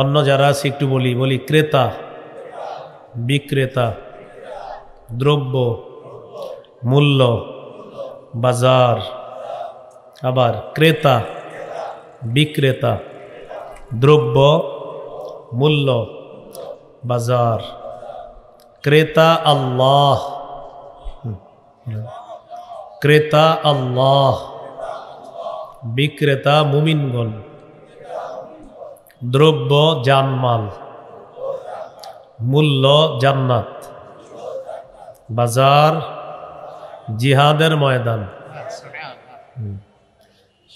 অন্য যারা আছে একটু বলি ক্রেতা বিক্রেতা, দ্রব্য মূল্য বাজার। আবার ক্রেতা বিক্রেতা, দ্রব্য মূল্য বাজার। ক্রেতা আল্লাহ, ক্রেতা আল্লাহ, বিক্রেতা মুমিনগণ, দ্রব্য জানমাল, মূল্য জান্নাত, বাজার জিহাদের ময়দান।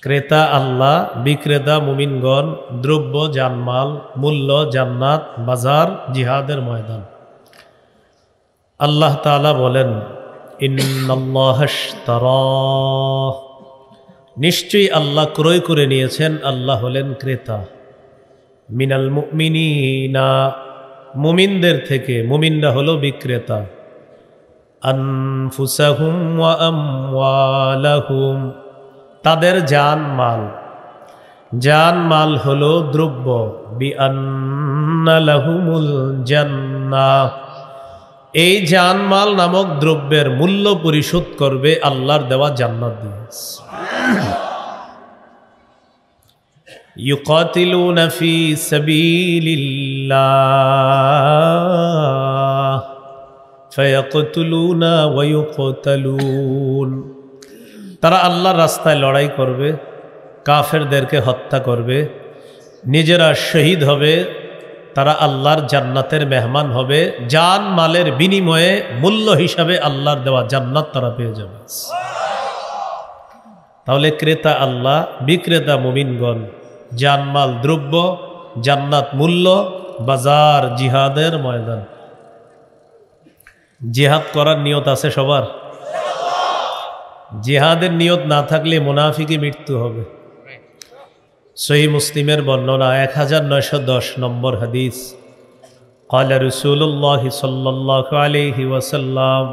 ক্রেতা আল্লাহ, বিক্রেতা মুমিনগণ, দ্রব্য জানমাল, মূল্য জান্নাত, বাজার জিহাদের ময়দান। আল্লাহ তাআলা বলেন, ইন্নাল্লাহা ইশতারা, নিশ্চয়ই আল্লাহ ক্রয় করে নিয়েছেন, আল্লাহ হলেন ক্রেতা, মিনাল মুমিনিনা, মুমিনদের থেকে, মুমিনরা হলো বিক্রেতা, আনফুসাহুম ওয়া আমওয়ালাহুম, তাদের জানমাল, জানমাল হলো দ্রব্য, বিআন্না লাহুমুল জান্নাহ, এই জানমাল নামক দ্রব্যের মূল্য পরিশোধ করবে আল্লাহর দেওয়া জান্নাত দিয়ে। ইউকাতিলুনা ফি সাবিলিল্লাহ ফায়াকতুলুনা ওয়া ইউকতালুন, তারা আল্লাহর রাস্তায় লড়াই করবে, কাফেরদেরকে হত্যা করবে, নিজেরা শহীদ হবে, তারা আল্লাহর জান্নাতের মেহমান হবে, জান মালের বিনিময়ে মূল্য হিসাবে আল্লাহর দেওয়া জান্নাত তারা পেয়ে যাবে। তাহলে ক্রেতা আল্লাহ, বিক্রেতা মুমিনগণ, জানমাল দ্রব্য, জান্নাত মূল্য, বাজার জিহাদের ময়দান। জিহাদ করার নিয়ত আছে সবার? জিহাদের নিয়ত না থাকলে মুনাফিকি মৃত্যু হবে। সহিহ মুসলিমের বর্ণনা 1910 নম্বর হাদিস, ক্বালা রাসূলুল্লাহ সাল্লাল্লাহু আলাইহি ওয়াসাল্লাম,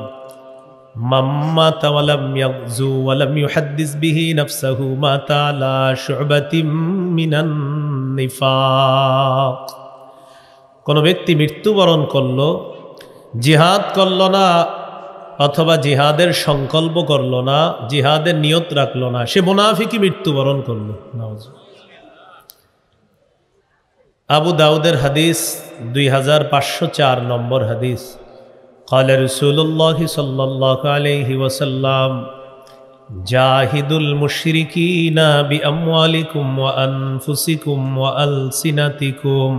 মান মাতা ওয়া লাম ইয়াগযু ওয়া লাম ইউহাদ্দিস বিহি নাফসাহু মাতা আলা শু'বাতিন মিনান নিফাক, কোন ব্যক্তি মৃত্যুবরণ করলো, জিহাদ করল না অথবা জিহাদের সংকল্প করল না, জিহাদের নিয়ত রাখল না, সে মুনাফিকি মৃত্যুবরণ করল। আবু দাউদের হাদিস 2504 নম্বর হাদিস, ক্বালা রাসূলুল্লাহ সাল্লাল্লাহু আলাইহি ওয়াসাল্লাম, জাহিদুল মুশরিকিনা বিআমওয়ালিকুম ওয়া আনফুসিকুম ওয়া আলসিনাতিকুম।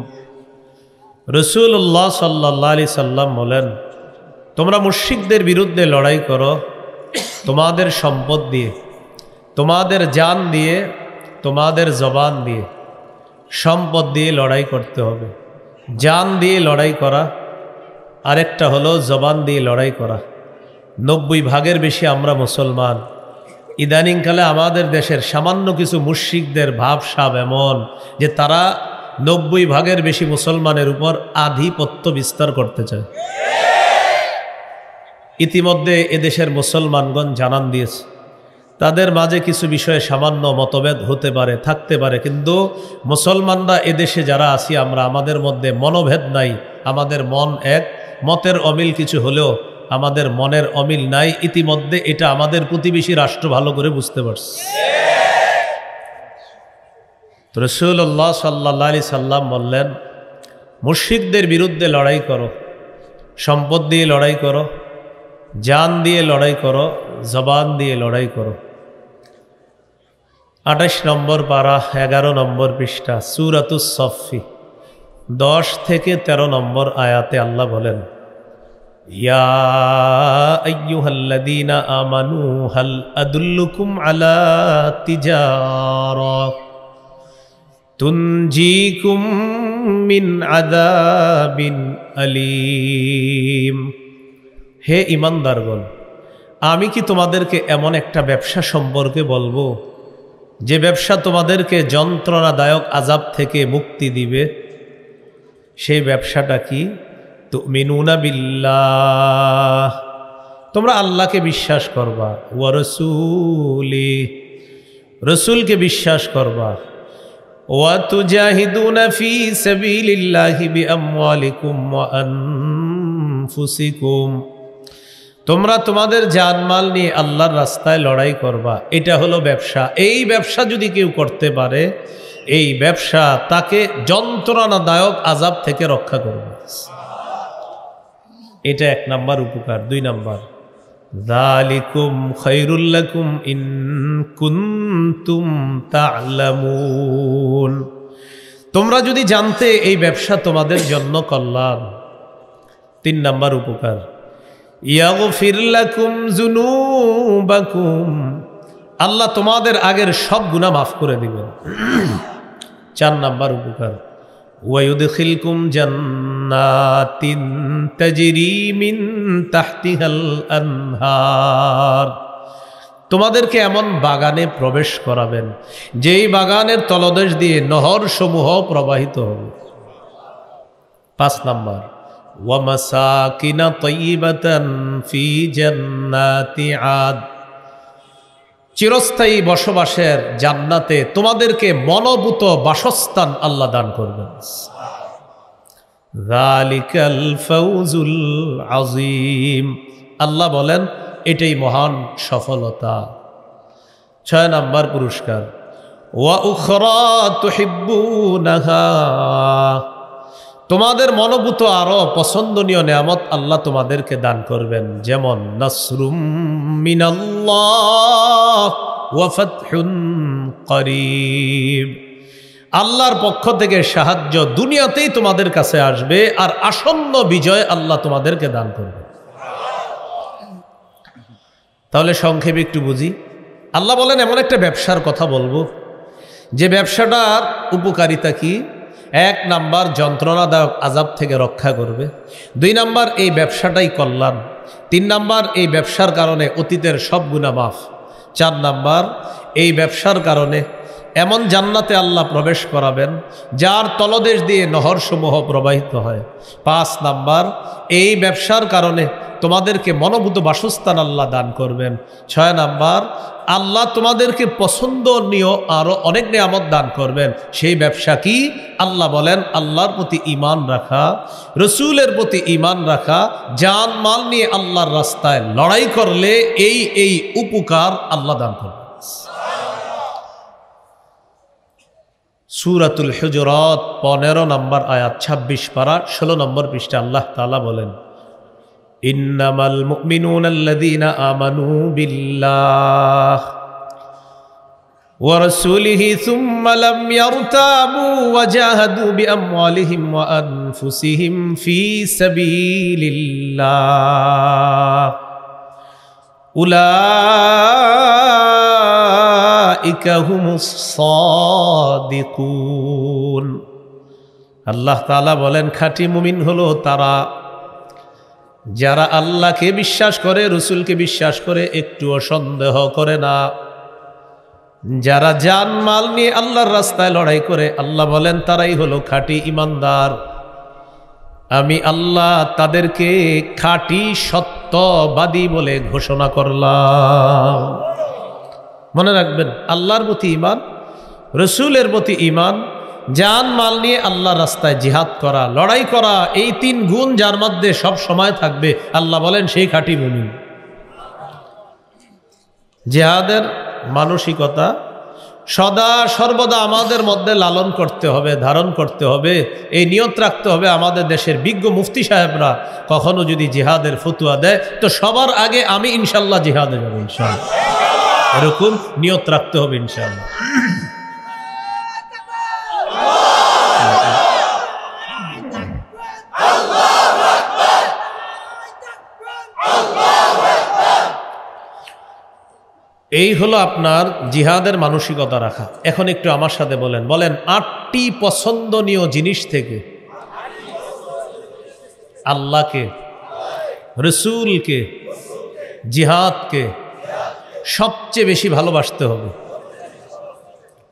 রাসূলুল্লাহ সাল্লাল্লাহু আলাইহি সাল্লাম বলেন, তোমরা মুশরিকদের বিরুদ্ধে লড়াই করো তোমাদের সম্পদ দিয়ে, তোমাদের জান দিয়ে, তোমাদের জবান দিয়ে। সম্পদ দিয়ে লড়াই করতে হবে, জান দিয়ে লড়াই করা, আরেকটা হলো জবান দিয়ে লড়াই করা। 90 ভাগের বেশি আমরা মুসলমান। ইদানিংকালে আমাদের দেশের সামান্য কিছু মুশরিকদের ভাবসাব এমন যে তারা 90 ভাগের বেশি মুসলমানের উপর আধিপত্য বিস্তার করতে চায়। ইতিমধ্যে এদেশের মুসলমানগণ জানান দিয়েছে, তাদের মাঝে কিছু বিষয়ে সামান্য মতভেদ হতে পারে, থাকতে পারে, কিন্তু মুসলমানরা এদেশে যারা আছি আমরা, আমাদের মধ্যে মনোভেদ নাই, আমাদের মন এক, মতের অমিল কিছু হলেও আমাদের মনের অমিল নাই। ইতিমধ্যে এটা আমাদের প্রতিবেশী রাষ্ট্র ভালো করে বুঝতে পারছে। তো রাসূলুল্লাহ সাল্লাল্লাহু আলাইহি সাল্লাম বললেন, মুশরিকদের বিরুদ্ধে লড়াই করো, সম্পদ দিয়ে লড়াই করো, জান দিয়ে লড়াই করো, জবান দিয়ে লড়াই করো। 28 নম্বর পারা 11 নম্বর পৃষ্ঠা সূরাতুস সফফি 10 থেকে 13 নম্বর আয়াতে আল্লাহ বলেন, ইয়া আইয়ুহাল্লাযীনা আমানু হাল আদুল্লুকুম আলা তিজারা তুনজিকুম মিন আযাবিন আলীম। হে ঈমানদারগণ, আমি কি তোমাদেরকে এমন একটা ব্যবসা সম্পর্কে বলবো যে ব্যবসা তোমাদেরকে যন্ত্রণাদায়ক আযাব থেকে মুক্তি দিবে? সেই ব্যবসাটা কি? তুমিনুনা বিল্লাহ, তোমরা আল্লাহকে বিশ্বাস করবা, ওয়া রাসূলি, রসুলকে বিশ্বাস করবা, وتجاهدون في سبيل الله بأموالكم وأنفسكم তোমরা তোমাদের জানমাল নিয়ে আল্লাহর রাস্তায় লড়াই করবা, এটা হলো ব্যবসা। এই ব্যবসা যদি কেউ করতে পারে, এই ব্যবসা তাকে যন্ত্রণাদায়ক আযাব থেকে রক্ষা করবে। এটা 1 নাম্বার উপকার। 2 নাম্বার, যালিকুম খায়রুল লাকুম ইন কুনতুম তা'লামুন, তোমরা যদি জানতে এই ব্যবসা তোমাদের জন্য কল্যাণ। 3 নাম্বার উপকার, ইয়াগফির লাকুম যুনুবাকুম, আল্লাহ তোমাদের আগের সব গুনাহ মাফ করে দিবেন। 4 নাম্বার উপকার, ওয়ায়ুদখিলকুম জান্নাতিন তাজরি মিন তাহতিহাল আনহার, তোমাদেরকে এমন বাগানে প্রবেশ করাবেন যেই বাগানের তলদেশ দিয়ে নহর সমূহ প্রবাহিত হবে। 5 নাম্বার, ওয়া মাসাকিনা তাইয়িবাতান ফি জান্নাতি আদ, চিরস্থায়ী বসবাসের জান্নাতে তোমাদেরকে মনোভূত বাসস্থান আল্লাহ দান করবেন। যালিকাল ফাউজুল আযীম, আল্লাহ বলেন এটাই মহান সফলতা। 6 নাম্বার পুরস্কার, ওয়া উখরা তুহিব্বুনাহা, তোমাদের মনোভূত আরো পছন্দনীয় নেয়ামত আল্লাহ তোমাদেরকে দান করবেন, যেমন নাসরুম মিনাল্লাহ ওয়া ফাতহুন করিব, আল্লাহর পক্ষ থেকে সাহায্য দুনিয়াতেই তোমাদের কাছে আসবে আর আসন্ন বিজয় আল্লাহ তোমাদেরকে দান করবে। তাহলে সংক্ষেপে একটু বুঝি। আল্লাহ বলেন এমন একটা ব্যবসার কথা বলবো যে ব্যবসাটার উপকারিতা কি। 1 নাম্বার, যন্ত্রণাদায়ক আযাব থেকে রক্ষা করবে। 2 নাম্বার, এই ব্যবসাটাই কল্যাণ। 3 নাম্বার, এই ব্যবসার কারণে অতীতের সব গুনাহ মাফ। 4 নাম্বার, এই ব্যবসার কারণে এমন জান্নাতে আল্লাহ প্রবেশ করাবেন যার তলদেশ দিয়ে নহরসমূহ প্রবাহিত হয়। 5 নাম্বার, এই ব্যবসার কারণে তোমাদেরকে মনোভূত বাসস্থান আল্লাহ দান করবেন। 6 নাম্বার, আল্লাহ তোমাদেরকে পছন্দনীয় আরো অনেক নিয়ামত দান করবেন। সেই ব্যবসা কি? আল্লাহ বলেন আল্লাহর প্রতি ঈমান রাখা, রসুলের প্রতি ঈমান রাখা, জান মাল নিয়ে আল্লাহর রাস্তায় লড়াই করলে এই উপকার আল্লাহ দান করবেন। সূরাতুল হুজুরাত 15 নম্বর আয়াত, 26 পারা 16 নম্বর পৃষ্ঠা আল্লাহ তাআলা বলেন, ইন্নামাল মুমিনুনাল্লাযীনা আমানু বিল্লাহ ওয়া রাসূলিহি সুম্মা লাম ইয়ারতাবু ওয়া জাহাদু বিআমওয়ালিহিম ওয়া আনফুসিহিম ফি সাবিলিল্লাহ উলাইকা হুমুস সাদিকুন। আল্লাহ তাআলা বলেন খাঁটি মুমিন হলো তারা যারা আল্লাহকে বিশ্বাস করে, রসুলকে বিশ্বাস করে, একটুও সন্দেহ করে না, যারা জান মাল নিয়ে আল্লাহর রাস্তায় লড়াই করে। আল্লাহ বলেন তারাই হলো খাঁটি ইমানদার। আমি আল্লাহ তাদেরকে খাঁটি সত্যবাদী বলে ঘোষণা করলাম। মনে রাখবেন, আল্লাহর প্রতি ঈমান, রসুলের প্রতি ঈমান, জান মাল নিয়ে আল্লাহর রাস্তায় জিহাদ করা, লড়াই করা, এই 3 গুণ যার মধ্যে সব সময় থাকবে, আল্লাহ বলেন সেই খাঁটি মুমিন। জিহাদের মানসিকতা সদা সর্বদা আমাদের মধ্যে লালন করতে হবে, ধারণ করতে হবে। এই নিয়ত রাখতে হবে, আমাদের দেশের বিজ্ঞ মুফতি সাহেবরা কখনো যদি জিহাদের ফতুয়া দেয় তো সবার আগে আমি ইনশাল্লাহ জিহাদে যাব, ইনশাল্লাহ। এরকম নিয়ত রাখতে হবে ইনশাল্লাহ। এই হলো আপনার জিহাদের মানসিকতা রাখা। এখন একটু আমার সাথে বলেন 8টি পছন্দনীয় জিনিস থেকে আল্লাহকে, রসুলকে, জিহাদকে সবচেয়ে বেশি ভালোবাসতে হবে।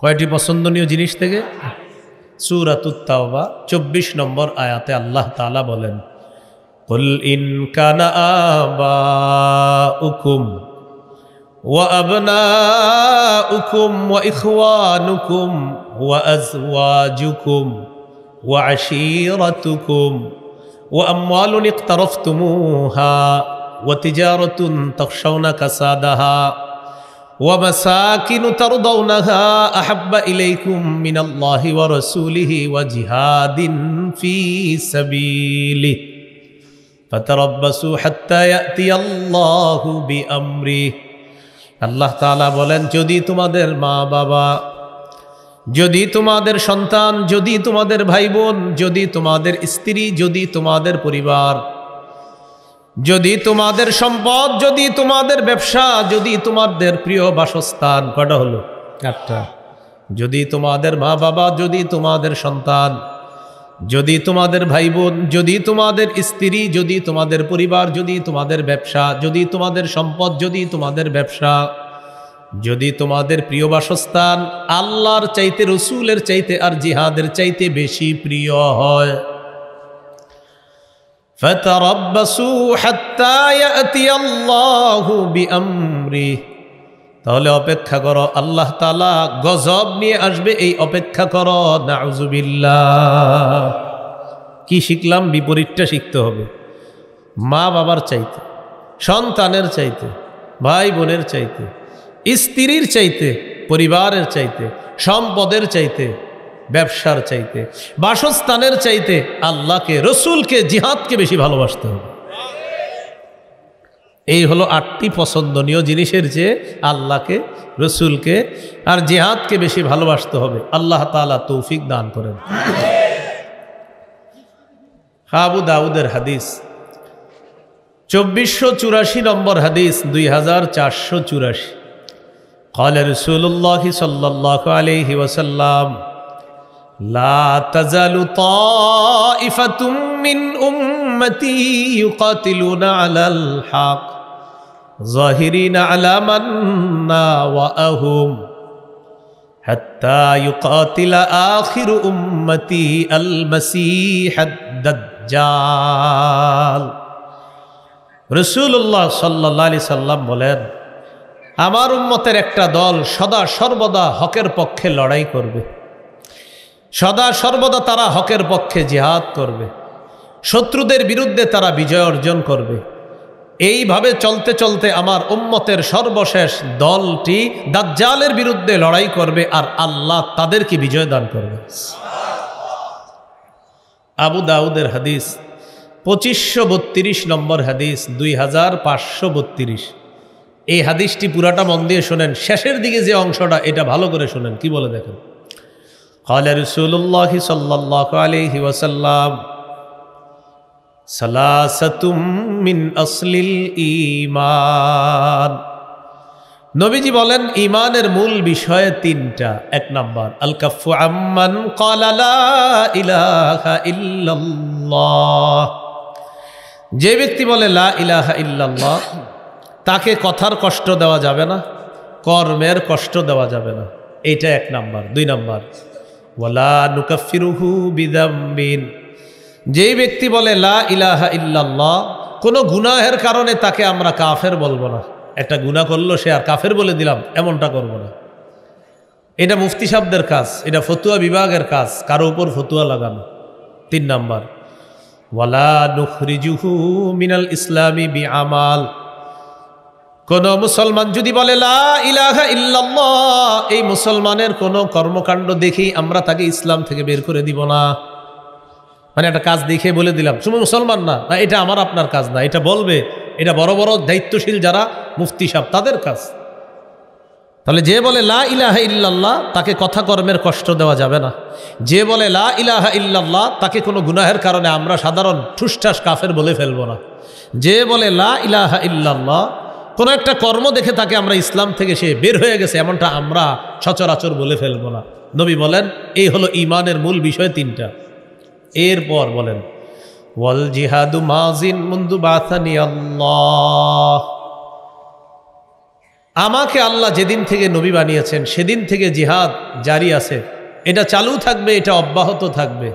কয়টি পছন্দনীয় জিনিস থেকে? সূরাতুত তাওবা 24 নম্বর আয়াতে আল্লাহ তাআলা বলেন, কুল ইন কানা আবাউকুম ওয়া আবনাউকুম ওয়া ইখওয়ানুকুম ওয়া আজওয়াজুকুম ওয়া আশীরাতুকুম ওয়া আমওয়ালুন ইকতারাফতুমুহা ওয়া তিজারাতুন তাখশাউনা কাসাদাহা ওয়া মাসাকিনু তারদাউনাহা আহাব্বা ইলাইকুম মিনাল্লাহি ওয়া রাসূলিহি ওয়া জিহাদিন ফি সাবিলিহি ফাতারাব্বাসু হাত্তা ইয়াতিয়াল্লাহু বিআমরিহি। আল্লাহ তাআলা বলেন, যদি তোমাদের মা বাবা, যদি তোমাদের সন্তান, যদি তোমাদের ভাই বোন, যদি তোমাদের স্ত্রী, যদি তোমাদের পরিবার, যদি তোমাদের সম্পদ, যদি তোমাদের ব্যবসা, যদি তোমাদের প্রিয় বাসস্থান, কয়টা হলো? 8টা। যদি তোমাদের মা বাবা, যদি তোমাদের সন্তান, যদি তোমাদের ভাই বোন, যদি তোমাদের স্ত্রী, যদি তোমাদের পরিবার, যদি তোমাদের ব্যবসা, যদি তোমাদের সম্পদ, যদি তোমাদের ব্যবসা, যদি তোমাদের প্রিয় বাসস্থান আল্লাহর চাইতে, রসুলের চাইতে আর জিহাদের চাইতে বেশি প্রিয় হয়, ফাতারাব্বাসু হাত্তা ইয়াতিয়াল্লাহু বিআমরিহি, তাহলে অপেক্ষা করো, আল্লাহ তাআলা গজব নিয়ে আসবে, এই অপেক্ষা করো। নাউযুবিল্লাহ। কি শিখলাম? বিপরীতটা শিখতে হবে। মা বাবার চাইতে, সন্তানের চাইতে, ভাই বোনের চাইতে, স্ত্রীর চাইতে, পরিবারের চাইতে, সম্পদের চাইতে, ব্যবসার চাইতে, বাসস্থানের চাইতে আল্লাহকে, রসুলকে, জিহাদকে বেশি ভালোবাসতে হবে। এই হলো 8টি পছন্দনীয় জিনিসের চেয়ে আল্লাহকে, রসুলকে আর জিহাদকে বেশি ভালোবাসতে হবে। আল্লাহ তাআলা তৌফিক দান করেন। আবু দাউদের হাদিস 2484 নম্বর হাদিস, 2484। قال رسول الله صلى الله عليه وسلم لا تزال طائفة من أمتي يقاتلون على الحق ظاهرين على من ناوأهم حتى يقاتل آخر أمتي المسيح الدجال। রাসূলুল্লাহ সাল্লাল্লাহু আলাইহি সাল্লাম বলেন, আমার উম্মতের একটা দল সদা সর্বদা হকের পক্ষে লড়াই করবে, সদা সর্বদা তারা হকের পক্ষে জিহাদ করবে, শত্রুদের বিরুদ্ধে তারা বিজয় অর্জন করবে। এইভাবে চলতে চলতে আমার উম্মতের সর্বশেষ দলটি দাজ্জালের বিরুদ্ধে লড়াই করবে আর আল্লাহ তাদেরকে বিজয় দান করবে। আবু দাউদের হাদিস 2532 নম্বর হাদিস, 2532। এই হাদিসটি পুরাটা মন দিয়ে শোনেন, শেষের দিকে যে অংশটা এটা ভালো করে শোনেন। কি বলে দেখেন? قال رسول الله صلى الله عليه وسلم ثلاثة من أصل الإيمان। নবীজি বলেন, ঈমানের মূল বিষয় 3টা। 1 নাম্বার আল কাফু আম্মান ক্বালা লা ইলাহা ইল্লাল্লাহ। যে ব্যক্তি বলে লা ইলাহা ইল্লাল্লাহ, তাকে কথার কষ্ট দেওয়া যাবে না, কর্মের কষ্ট দেওয়া যাবে না। এইটা 1 নাম্বার। 2 নাম্বার ওয়ালা নুকাফিরুহু বিযামবিন। যেই ব্যক্তি বলে লা ইলাহা ইল্লাল্লাহ, কোনো গুনাহের কারণে তাকে আমরা কাফের বলবো না। একটা গুনাহ করলো সে আর কাফের বলে দিলাম, এমনটা করব না। এটা মুফতি সাহেবদের কাজ, এটা ফতুয়া বিভাগের কাজ, কারো উপর ফতুয়া লাগানো। 3 নাম্বার ওয়ালা নুখরিজুহু মিনাল ইসলামি বিআমাল। কোন মুসলমান যদি বলে লা ইলাহা ইল্লাল্লাহ, এই মুসলমানের কোন কর্মকাণ্ড দেখেই আমরা তাকে ইসলাম থেকে বের করে দিব না। মানে একটা কাজ দেখে বলে দিলাম, শুধু মুসলমান না, না এটা আমার আপনার কাজ না, এটা বলবে, এটা বড় বড় দায়িত্বশীল যারা মুফতি সাহেব তাদের কাজ। তাহলে যে বলে লা ইলাহা ইল্লাল্লাহ, তাকে কথা কর্মের কষ্ট দেওয়া যাবে না। যে বলে লা ইলাহা ইল্লাল্লাহ, তাকে কোনো গুনাহের কারণে আমরা সাধারণ ঠুসঠাস কাফের বলে ফেলবো না। যে বলে লা ইলাহা ইল্লাল্লাহ, কোনো একটা কর্ম দেখে তাকে আমরা ইসলাম থেকে সে বের হয়ে গেছে এমনটা আমরা সচরাচর বলে ফেলবো না। নবী বলেন এই হলো ঈমানের মূল বিষয় 3টা। এরপর বলেন ওয়াল জিহাদু মাজিন মুনদু বাসানি আল্লাহ। আমাকে আল্লাহ যেদিন থেকে নবী বানিয়েছেন সেদিন থেকে জিহাদ জারি আছে, এটা চালু থাকবে, এটা অব্যাহত থাকবে।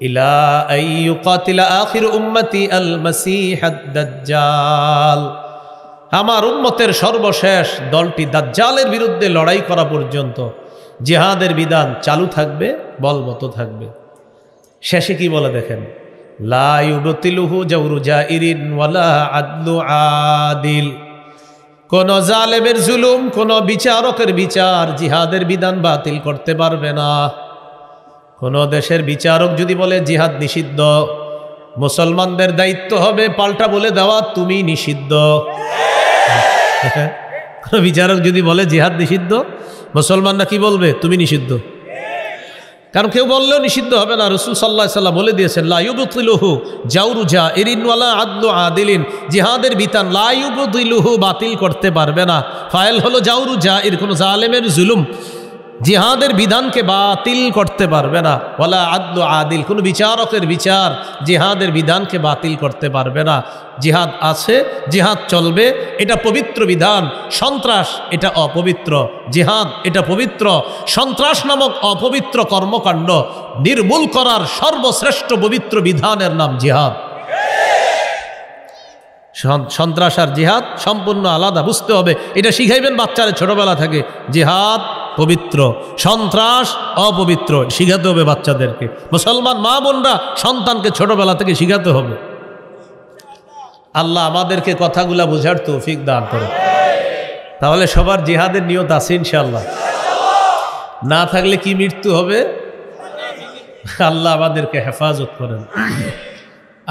ইলা আইয়ুকাতিলা আখির উম্মতি আল মাসিহ আদ-দাজ্জাল। আমার উম্মতের সর্বশেষ দলটি দাজ্জালের বিরুদ্ধে লড়াই করা পর্যন্ত জিহাদের বিধান চালু থাকবে, বলবৎ থাকবে। শেষে কি বলে দেখেন, লা ইউবতিলুহু জাওরু জাইরিন ওয়ালা আদলু আদিল। কোন জালেমের জুলুম, কোন বিচারকের বিচার জিহাদের বিধান বাতিল করতে পারবে না। কোন দেশের বিচারক যদি বলে জিহাদ নিষিদ্ধ, মুসলমানদের দায়িত্ব হবে পাল্টা বলে দেওয়া তুমি নিষিদ্ধ। কোন বিচারক যদি বলে জিহাদ নিষিদ্ধ, মুসলমানরা কি বলবে? তুমি নিষিদ্ধ। কারণ কেউ বললেও নিষিদ্ধ হবে না। রাসূল সাল্লাল্লাহু আলাইহি ওয়াসাল্লাম বলে দিয়েছেন, লা ইউবতিলুহু জাওরু জাইরিন ওয়ালা আদলু আদিলিন। জিহাদের বিধান লা ইউবতিলুহু বাতিল করতে পারবে না। ফাইল হলো জাওরু জাইর, কোন জালেমের জুলুম জিহাদের বিধানকে বাতিল করতে পারবে না। ওয়ালা আদলু আদিল, কোন বিচারকের বিচার জিহাদের বিধানকে বাতিল করতে পারবে না। জিহাদ আছে, জিহাদ চলবে, এটা পবিত্র বিধান। সন্ত্রাস এটা অপবিত্র, জিহাদ এটা পবিত্র। সন্ত্রাস নামক অপবিত্র কর্মকাণ্ড নির্মূল করার সর্বশ্রেষ্ঠ পবিত্র বিধানের নাম জিহাদ। সন্ত্রাস আর জিহাদ সম্পূর্ণ আলাদা, বুঝতে হবে। এটা শিখাইবেন বাচ্চারা ছোটবেলা থেকে। জিহাদ পবিত্র, সন্ত্রাস অপবিত্র, শিখাতে হবে বাচ্চাদেরকে। মুসলমান মা বোনরা সন্তানকে ছোটবেলা থেকে শিখাতে হবে। আল্লাহ আমাদেরকে কথাগুলা বোঝার তৌফিক দান করে। তাহলে সবার জিহাদের নিয়ত আছে ইনশাআল্লাহ। না থাকলে কি মৃত্যু হবে? আল্লাহ আমাদেরকে হেফাজত করেন।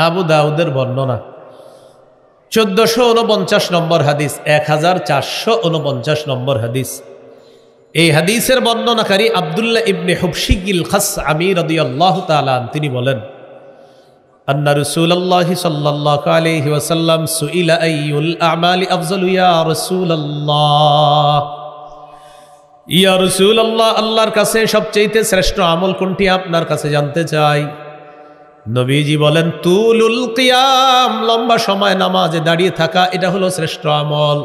আবু দাউদের বর্ণনা 1449 নম্বর হাদিস, 1449 নম্বর হাদিস। এই হাদিসের বর্ণনাকারী আব্দুল্লাহ ইবনে হুবশিগিল খাসআমি রাদিয়াল্লাহু তাআলা তিনি বলেন, আন্না রাসূলুল্লাহ সাল্লাল্লাহু আলাইহি ওয়াসাল্লাম সুইলা আইয়ুল আমালি আফজালু ইয়া রাসূলুল্লাহ। ইয়া রাসূলুল্লাহ, আল্লাহর কাছে সবচেয়ে শ্রেষ্ঠ আমল কোনটি আপনার কাছে জানতে চাই। নবীজি বলেন, তুলুল কিয়াম, লম্বা সময় নামাজে দাঁড়িয়ে থাকা, এটা হলো শ্রেষ্ঠ আমল।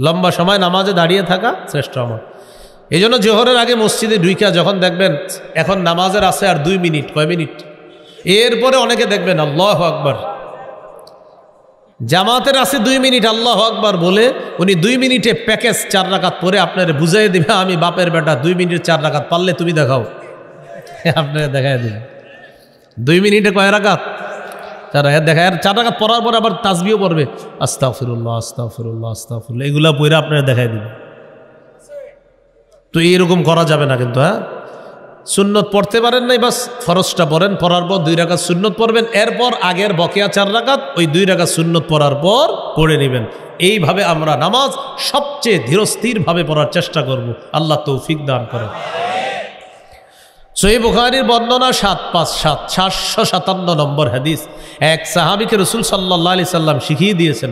লম্বা সময় নামাজে দাঁড়িয়ে থাকা শ্রেষ্ঠ আমল। এই জন্য জোহরের আগে মসজিদে ঢুইকা যখন দেখবেন এখন নামাজের আছে আর 2 মিনিট, কয় মিনিট, এরপরে অনেকে দেখবেন আল্লাহু আকবার, জামাতের আছে 2 মিনিট, আল্লাহু আকবার বলে উনি 2 মিনিটে প্যাকেজ 4 রাকাত পরে আপনার বুঝাই দিবে, আমি বাপের বেটা 2 মিনিট 4 রাকাত পারলে তুমি দেখাও। আপনাকে দেখাই দিবে 2 মিনিটে কয় রাকাত? 4 রাকাত দেখায়। আর 4 রাকাত পড়ার পর আবার তাসবিহও পড়বে, আস্তাগফিরুল্লাহ আস্তাগফিরুল্লাহ আস্তাগফিরুল্লাহ, এগুলা পড়ে আপনারা দেখাই দিবে। তো এইরকম করা যাবে না কিন্তু। হ্যাঁ, সুন্নত পড়তে পারেন নাই, বাস ফরজটা পড়েন, পড়ার পর 2 রাকাত সুন্নত পড়বেন, এরপর আগের বকেয়া 4 রাকাত ওই 2 রাকাত সুন্নত পড়ার পর পড়ে নেবেন। এইভাবে আমরা নামাজ সবচেয়ে ধীরস্থিরভাবে পড়ার চেষ্টা করব। আল্লাহ তৌফিক দান করেন। সহিহ বুখারীর বর্ণনা 757 নম্বর হাদিস। এক সাহাবীকে রাসূল সাল্লাল্লাহু আলাইহি সাল্লাম শিখিয়ে দিয়েছেন,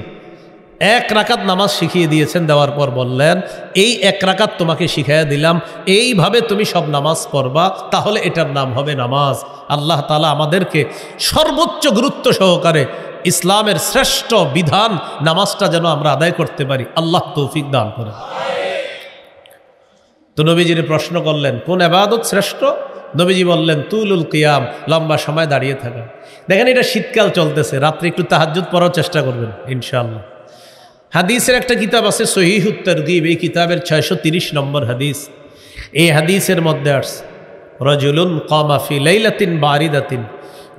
1 রাকাত নামাজ শিখিয়ে দিয়েছেন। দেওয়ার পর বললেন, এই 1 রাকাত তোমাকে শিখাইয়া দিলাম, এইভাবে তুমি সব নামাজ পড়বা, তাহলে এটার নাম হবে নামাজ। আল্লাহ তাআলা আমাদেরকে সর্বোচ্চ গুরুত্ব সহকারে ইসলামের শ্রেষ্ঠ বিধান নামাজটা যেন আমরা আদায় করতে পারি, আল্লাহ তৌফিক দান করেন। তো নবীজির প্রশ্ন করলেন, কোন ইবাদত শ্রেষ্ঠ? নবীজি বললেন, তুলুল কিয়াম, লম্বা সময় দাঁড়িয়ে থাকা। দেখেন, এটা শীতকাল চলতেছে, রাত্রে একটু তাহাজ্জুদ পড়ার চেষ্টা করবেন ইনশাআল্লাহ। হাদিসের একটা কিতাব আছে সহিহুত তারগীব, এই কিতাবের 630 নম্বর হাদিস। এই হাদিসের মধ্যে আসছে, রাজুলুন কামা ফি লাইলাতিন বারিদাতিন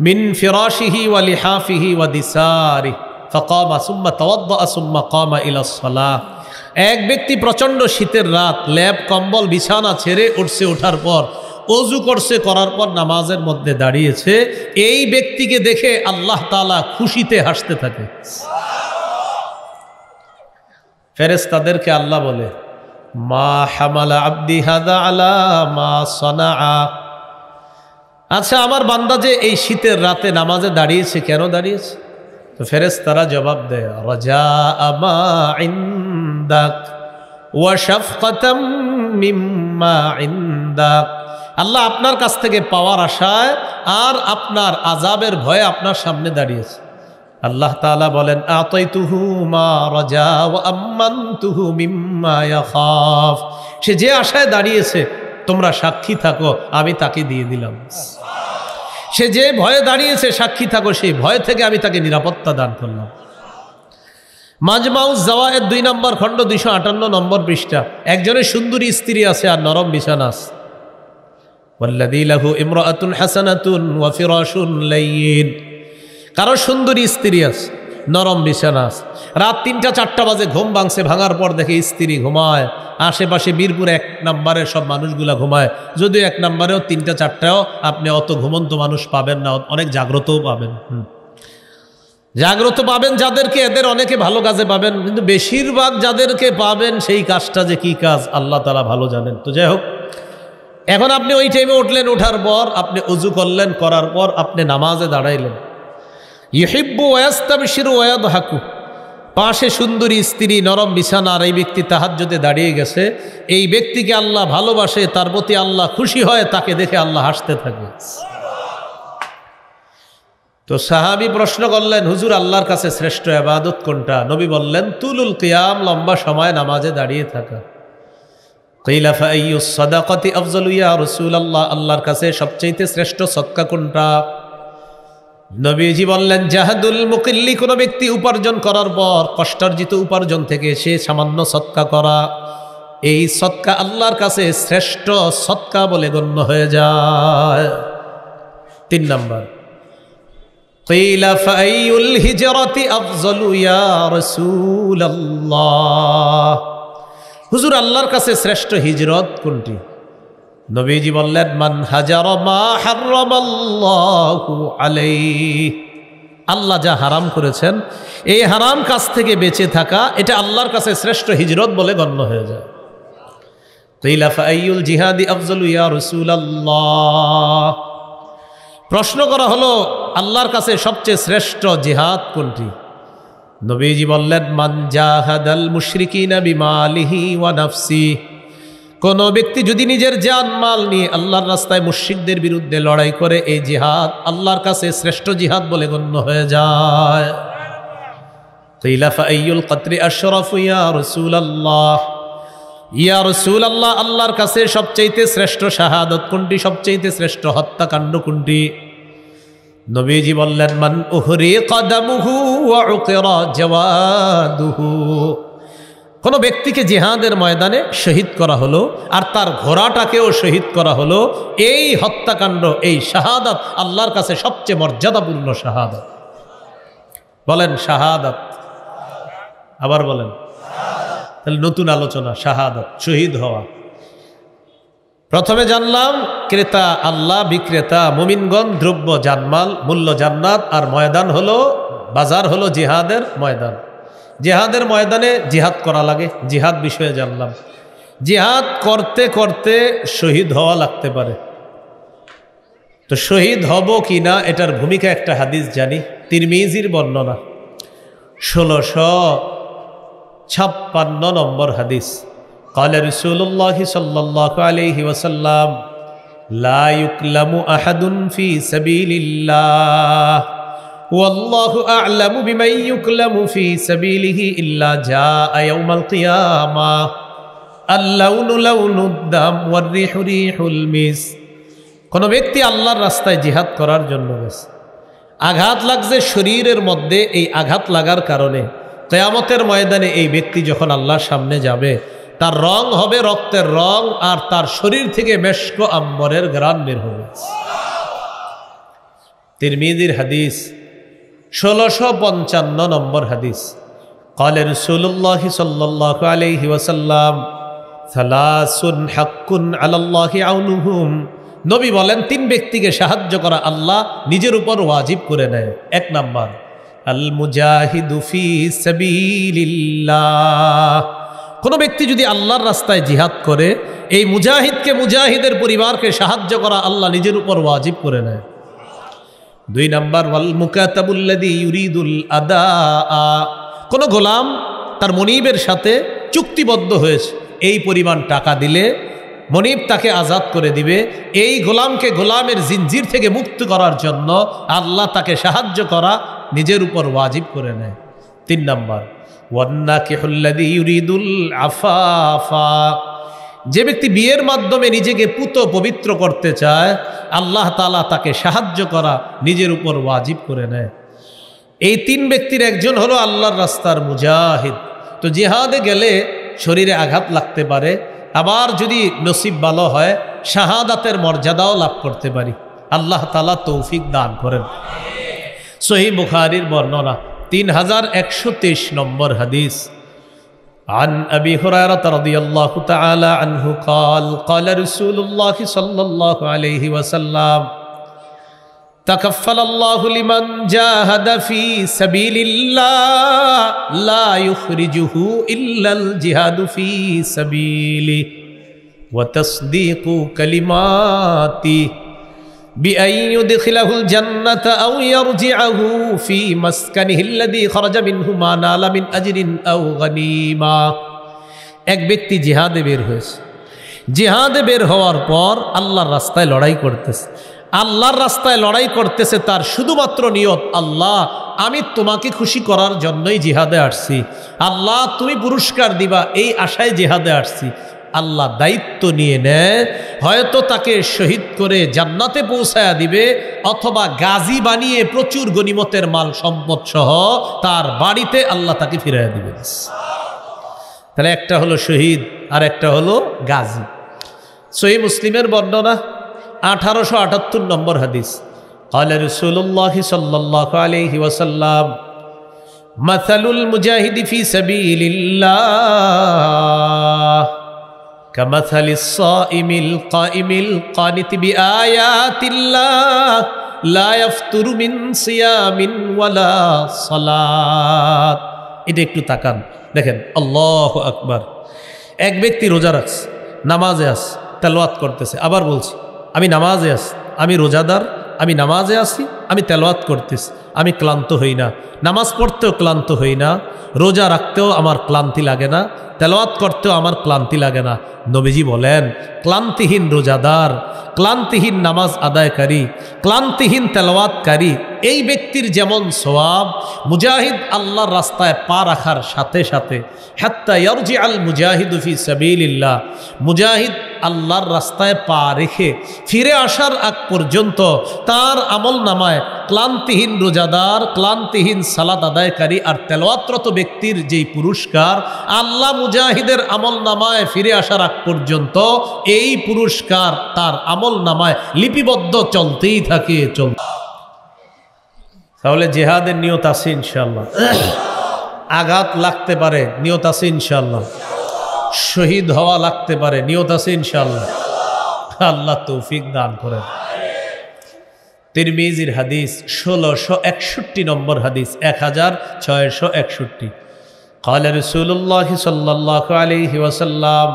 মিন ফিরাশিহি ওয়া লিহাফিহি ওয়া দিসারিহি ফাকামা সুম্মা তাওয়াদ্দা সুম্মা কামা ইলাস সালাহ। এক ব্যক্তি প্রচণ্ড শীতের রাত, ল্যাপ কম্বল বিছানা ছেড়ে উঠছে, ওঠার পর অজু করছে, করার পর নামাজের মধ্যে দাঁড়িয়েছে। এই ব্যক্তিকে দেখে আল্লাহ তাআলা খুশিতে হাসতে থাকে। ফেরেশতাদেরকে আল্লাহ বলে, মা হামালা আবদি হাদা আলা মা সানাআ। আচ্ছা, আমার বান্দা যে এই শীতের রাতে নামাজে দাঁড়িয়েছে, কেন দাঁড়িয়েছে? তো ফেরেশতারা জবাব দেয়, রাজা মা ইনদাক ওয়া শাফকাতাম মিম্মা ইনদাক। আল্লাহ আপনার কাছ থেকে পাওয়ার আশায় আর আপনার আযাবের ভয়ে আপনার সামনে দাঁড়িয়েছে। আল্লাহ তাআলা বলেন, আতাইতুহু মা রাজা ওয়া আম্মানতুহু মিম্মা ইয়াখাফ। সে যে আশায় দাঁড়িয়েছে তোমরা সাক্ষী থাকো, আমি তাকে দিয়ে দিলাম। সে যে ভয়ে দাঁড়িয়েছে সাক্ষী থাকো, সেই ভয় থেকে আমি তাকে নিরাপত্তা দান করলাম। মাজমাউজ জাওয়ায়েদ 2 নম্বর খণ্ড 258 নম্বর পৃষ্ঠা। একজনের সুন্দরী স্ত্রী আছে আর নরম বিছানা আছে। ওয়াল্লাযী লাহু ইমরাআতুন হাসানাতুন ওয়া ফিরাশুন লাইয়িন, কারো সুন্দরী স্ত্রী আছে, নরম বিছানা আছে। রাত 3টা-4টা বাজে ঘুম ভাঙছে, ভাঙার পর দেখে স্ত্রী ঘুমায়, আশেপাশে মিরপুর 1 নম্বরের সব মানুষগুলা ঘুমায়। যদিও 1 নম্বরেও 3টা-4টাও আপনি অত ঘুমন্ত মানুষ পাবেন না, অনেক জাগ্রতও পাবেন। জাগ্রত পাবেন যাদেরকে, এদের অনেকে ভালো কাজে পাবেন, কিন্তু বেশিরভাগ যাদেরকে পাবেন সেই কাজটা যে কি কাজ আল্লাহ তাআলা ভালো জানেন। তো যাই হোক, এখন আপনি ওই টাইমে উঠলেন, ওঠার পর আপনি ওযু করলেন, করার পর আপনি নামাজে দাঁড়াইলেন। ইউহিব্বু ওয়া ইয়াস্তাবশিরু ওয়া ইয়াদহাকু, পাশে সুন্দরী স্ত্রী, নরম বিছানা, আর এই ব্যক্তি তাহাজ্জুদে দাঁড়িয়ে গেছে। এই ব্যক্তিকে আল্লাহ ভালোবাসে, তার প্রতি আল্লাহ খুশি হয়, তাকে দেখে আল্লাহ হাসতে থাকে। তো সাহাবী প্রশ্ন করলেন, হুজুর আল্লাহর কাছে শ্রেষ্ঠ ইবাদত কোনটা? নবী বললেন, তুলুল কিয়াম, লম্বা সময় নামাজে দাঁড়িয়ে থাকা। কিলা ফাআইয়ুস সাদাকাতি আফযালু ইয়া রাসূলুল্লাহ, আল্লাহর কাছে সবচেয়ে শ্রেষ্ঠ সদকা কোনটা? নবীজি বললেন, জাহাদুল মুকিল্লি, কোনো ব্যক্তি উপার্জন করার পর কষ্টার্জিত উপার্জন থেকে সে সামান্য সদকা করা, এই সদকা আল্লাহর কাছে শ্রেষ্ঠ সদকা বলে গণ্য হয়ে যায়। 3 নম্বর, কিলা ফাআইয়ুল হিজরাতি আফযালু ইয়া রাসূলুল্লাহ, হুজুর আল্লাহর কাছে শ্রেষ্ঠ হিজরত কোনটি? নবীজি বললেন, মান হাজারা মা হারামাল্লাহু আলাইহি, আল্লাহ যা হারাম করেছেন এই হারাম কাজ থেকে বেঁচে থাকা, এটা আল্লাহর কাছে শ্রেষ্ঠ হিজরত বলে গণ্য হয়ে যায়। কিলা ফাআইয়ুল জিহাদি আফযালু ইয়া রাসূলুল্লাহ, প্রশ্ন করা হলো আল্লাহর কাছে সবচেয়ে শ্রেষ্ঠ জিহাদ কোনটি? নবীজি বললেন, মান জাহাদাল মুশরিকিনা বিমালিহি ওয়া নাফসি, কোন ব্যক্তি যদি নিজের জান মাল নিয়ে আল্লাহর রাস্তায় মুশরিকদের বিরুদ্ধে লড়াই করে, এই জিহাদ আল্লাহর কাছে শ্রেষ্ঠ জিহাদ বলে গণ্য হয়ে যায়। কিলা ফাআইয়ুল কতরি আশরাফু ইয়া রাসূলুল্লাহ, ইয়া রাসূলুল্লাহ, আল্লাহর কাছে সবচেয়ে শ্রেষ্ঠ শাহাদাত কোনটি? সবচেয়ে শ্রেষ্ঠ হত্যাকাণ্ড কোনটি? নবীজি বললেন, মান উহরিকা দামুহু ওয়া উকিরা জাওয়াদুহু, কোন ব্যক্তিকে জিহাদের ময়দানে শহীদ করা হলো আর তার ঘোড়াটাকেও শহীদ করা হলো, এই হত্যাকাণ্ড, এই শাহাদাত আল্লাহর কাছে সবচেয়ে মর্যাদাপূর্ণ শাহাদাত। বলেন শাহাদাত, আবার বলেন। তাহলে নতুন আলোচনা, শাহাদাত, শহীদ হওয়া। প্রথমে জানলাম ক্রেতা আল্লাহ, বিক্রেতা মুমিনগণ, দ্রব্য জানমাল, মূল্য জান্নাত, আর ময়দান হলো, বাজার হলো জিহাদের ময়দান। জিহাদের ময়দানে জিহাদ করা লাগে, জিহাদ বিষয়ে জানলাম। জিহাদ করতে করতে শহীদ হওয়া লাগতে পারে, তো শহীদ হব কি না এটার ভূমিকা একটা হাদিস জানি, তিরমিজির বর্ণনা, 1656 নম্বর হাদিস। قال رسول الله صلى الله عليه وسلم لا يكلم أحد في سبيل الله والله أعلم بمن يكلم في سبيله إلا جاء يوم القيامة اللون لون الدم والريح ريح المس। কোন ব্যক্তি আল্লাহর রাস্তায় জিহাদ করার জন্য গেছে, আঘাত লাগছে শরীরের মধ্যে, এই আঘাত লাগার কারণে কিয়ামতের ময়দানে এই ব্যক্তি যখন আল্লাহর সামনে যাবে, তার রং হবে রক্তের রং, আর তার শরীর থেকে মেশক আম্বরের ঘ্রাণ বের হবে। তিরমিজির হাদিস, 1655 নম্বর হাদিস। قال رسول الله صلى الله عليه وسلم ثلاث حق على الله عونهم। নবী বলেন, 3 ব্যক্তিকে সাহায্য করা আল্লাহ নিজের উপর ওয়াজিব করে নেয়। 1 নাম্বার, আল মুজাহিদু ফি সাবিলিল্লাহ, কোন ব্যক্তি যদি আল্লাহর রাস্তায় জিহাদ করে, এই মুজাহিদকে, মুজাহিদের পরিবারকে সাহায্য করা আল্লাহ নিজের উপর ওয়াজিব করে নেয়। 2 নাম্বার, ওয়াল মুকাতাবুল্লাযী ইউরিদুল আদা, কোন গোলাম তার মনিবের সাথে চুক্তিবদ্ধ হয়েছে, এই পরিমাণ টাকা দিলে মনিব তাকে আজাদ করে দিবে, এই গোলামকে গোলামের জিনজির থেকে মুক্ত করার জন্য আল্লাহ তাকে সাহায্য করা নিজের উপর ওয়াজিব করে নেয়। 3 নাম্বার, ওয়ান্নাকিহুল্লাযী ইউরিদুল আফাফা, যে ব্যক্তি বিয়ের মাধ্যমে নিজেকে পুত পবিত্র করতে চায়, আল্লাহ তাআলা তাকে সাহায্য করা নিজের উপর ওয়াজিব করে নেয়। এই তিন ব্যক্তির একজন হলো আল্লাহর রাস্তার মুজাহিদ। তো জিহাদে গেলে শরীরে আঘাত লাগতে পারে, আবার যদি নসিব ভালো হয় শাহাদাতের মর্যাদাও লাভ করতে পারি। আল্লাহ তাআলা তৌফিক দান করেন। সহিহ বুখারীর বর্ণনা 3123 নম্বর হাদিস। عن أبي هريرة رضي الله تعالى عنه قال قال رسول الله صلى الله عليه وسلم تكفل الله لمن جاهد في سبيل الله لا يخرجه إلا الجهاد في سبيله وتصديق كلماته بأن يدخله الجنة أو يرجعه في مسكنه الذي خرج منه ما نال من أجر أو غنيمة। এক ব্যক্তি জিহাদে বের হয়েছে, জিহাদে বের হওয়ার পর আল্লাহর রাস্তায় লড়াই করতেছে। আল্লাহর রাস্তায় লড়াই করতেছে, তার শুধুমাত্র নিয়ত আল্লাহ আমি তোমাকে খুশি করার জন্যই জিহাদে আসছি, আল্লাহ তুমি পুরস্কার দিবা এই আশায় জিহাদে আসছি। আল্লাহ দায়িত্ব নিয়ে নেয়, হয়তো তাকে শহীদ করে জান্নাতে পৌঁছায়া দিবে, অথবা গাজী বানিয়ে প্রচুর গনিমতের মাল সম্পদ সহ তার বাড়িতে আল্লাহ তাকে ফিরাইয়া দিবে। তাহলে একটা হলো শহীদ আর একটা হলো গাজী। সহিহ মুসলিমের বর্ণনা 1878 নম্বর হাদিস। قال رسول الله صلى الله عليه وسلم مثل المجاهد في سبيل الله كمثل الصائم القائم القانت بآيات الله لا يفتر من صيام ولا صلاة। এটা একটু তাকান, দেখেন আল্লাহু আকবার। এক ব্যক্তি রোজা রাখছে, নামাজে আছে, তেলাওয়াত করতেছে। আবার বলছি আমি নামাজে আছি, আমি রোজাদার, আমি নামাজে আছি, আমি তেলাওয়াত করতেছি, আমি ক্লান্ত হই না, নামাজ পড়তেও ক্লান্ত হই না, রোজা রাখতেও আমার ক্লান্তি লাগে না, তেলাওয়াত করতেও আমার ক্লান্তি লাগে না। নবীজি বলেন ক্লান্তিহীন রোজাদার, ক্লান্তিহীন নামাজ আদায়কারী, ক্লান্তিহীন তেলাওয়াতকারী এই ব্যক্তির যেমন সওয়াব, মুজাহিদ আল্লাহর রাস্তায় পা রাখার সাথে সাথে হাত্তা ইয়ারজিআল মুজাহিদু ফি সাবিলিল্লাহ, মুজাহিদ আল্লাহর রাস্তায় পা রেখে ফিরে আসার আগ পর্যন্ত তার আমল নামায় ক্লান্তিহীন রোজাদার, ক্লান্তিহীন সালাত আদায়কারী আর তেলাওয়াতরত ব্যক্তির যেই পুরস্কার, আল্লাহ মুজাহিদের আমল নামায় ফিরে আসার আগ পর্যন্ত এই পুরস্কার তার আমল নামায় লিপিবদ্ধ চলতেই থাকে। তাহলে জিহাদের নিয়ত আছে ইনশাআল্লাহ। আঘাত লাগতে পারে, নিয়ত আছে ইনশাআল্লাহ। শহীদ হওয়া লাগতে পারে, নিয়ত আছে ইনশাআল্লাহ। আল্লাহ তৌফিক দান করেন। তিরমিজির হাদিস 1661 নম্বর হাদিস, 1661। قال رسول الله صلى الله عليه وسلم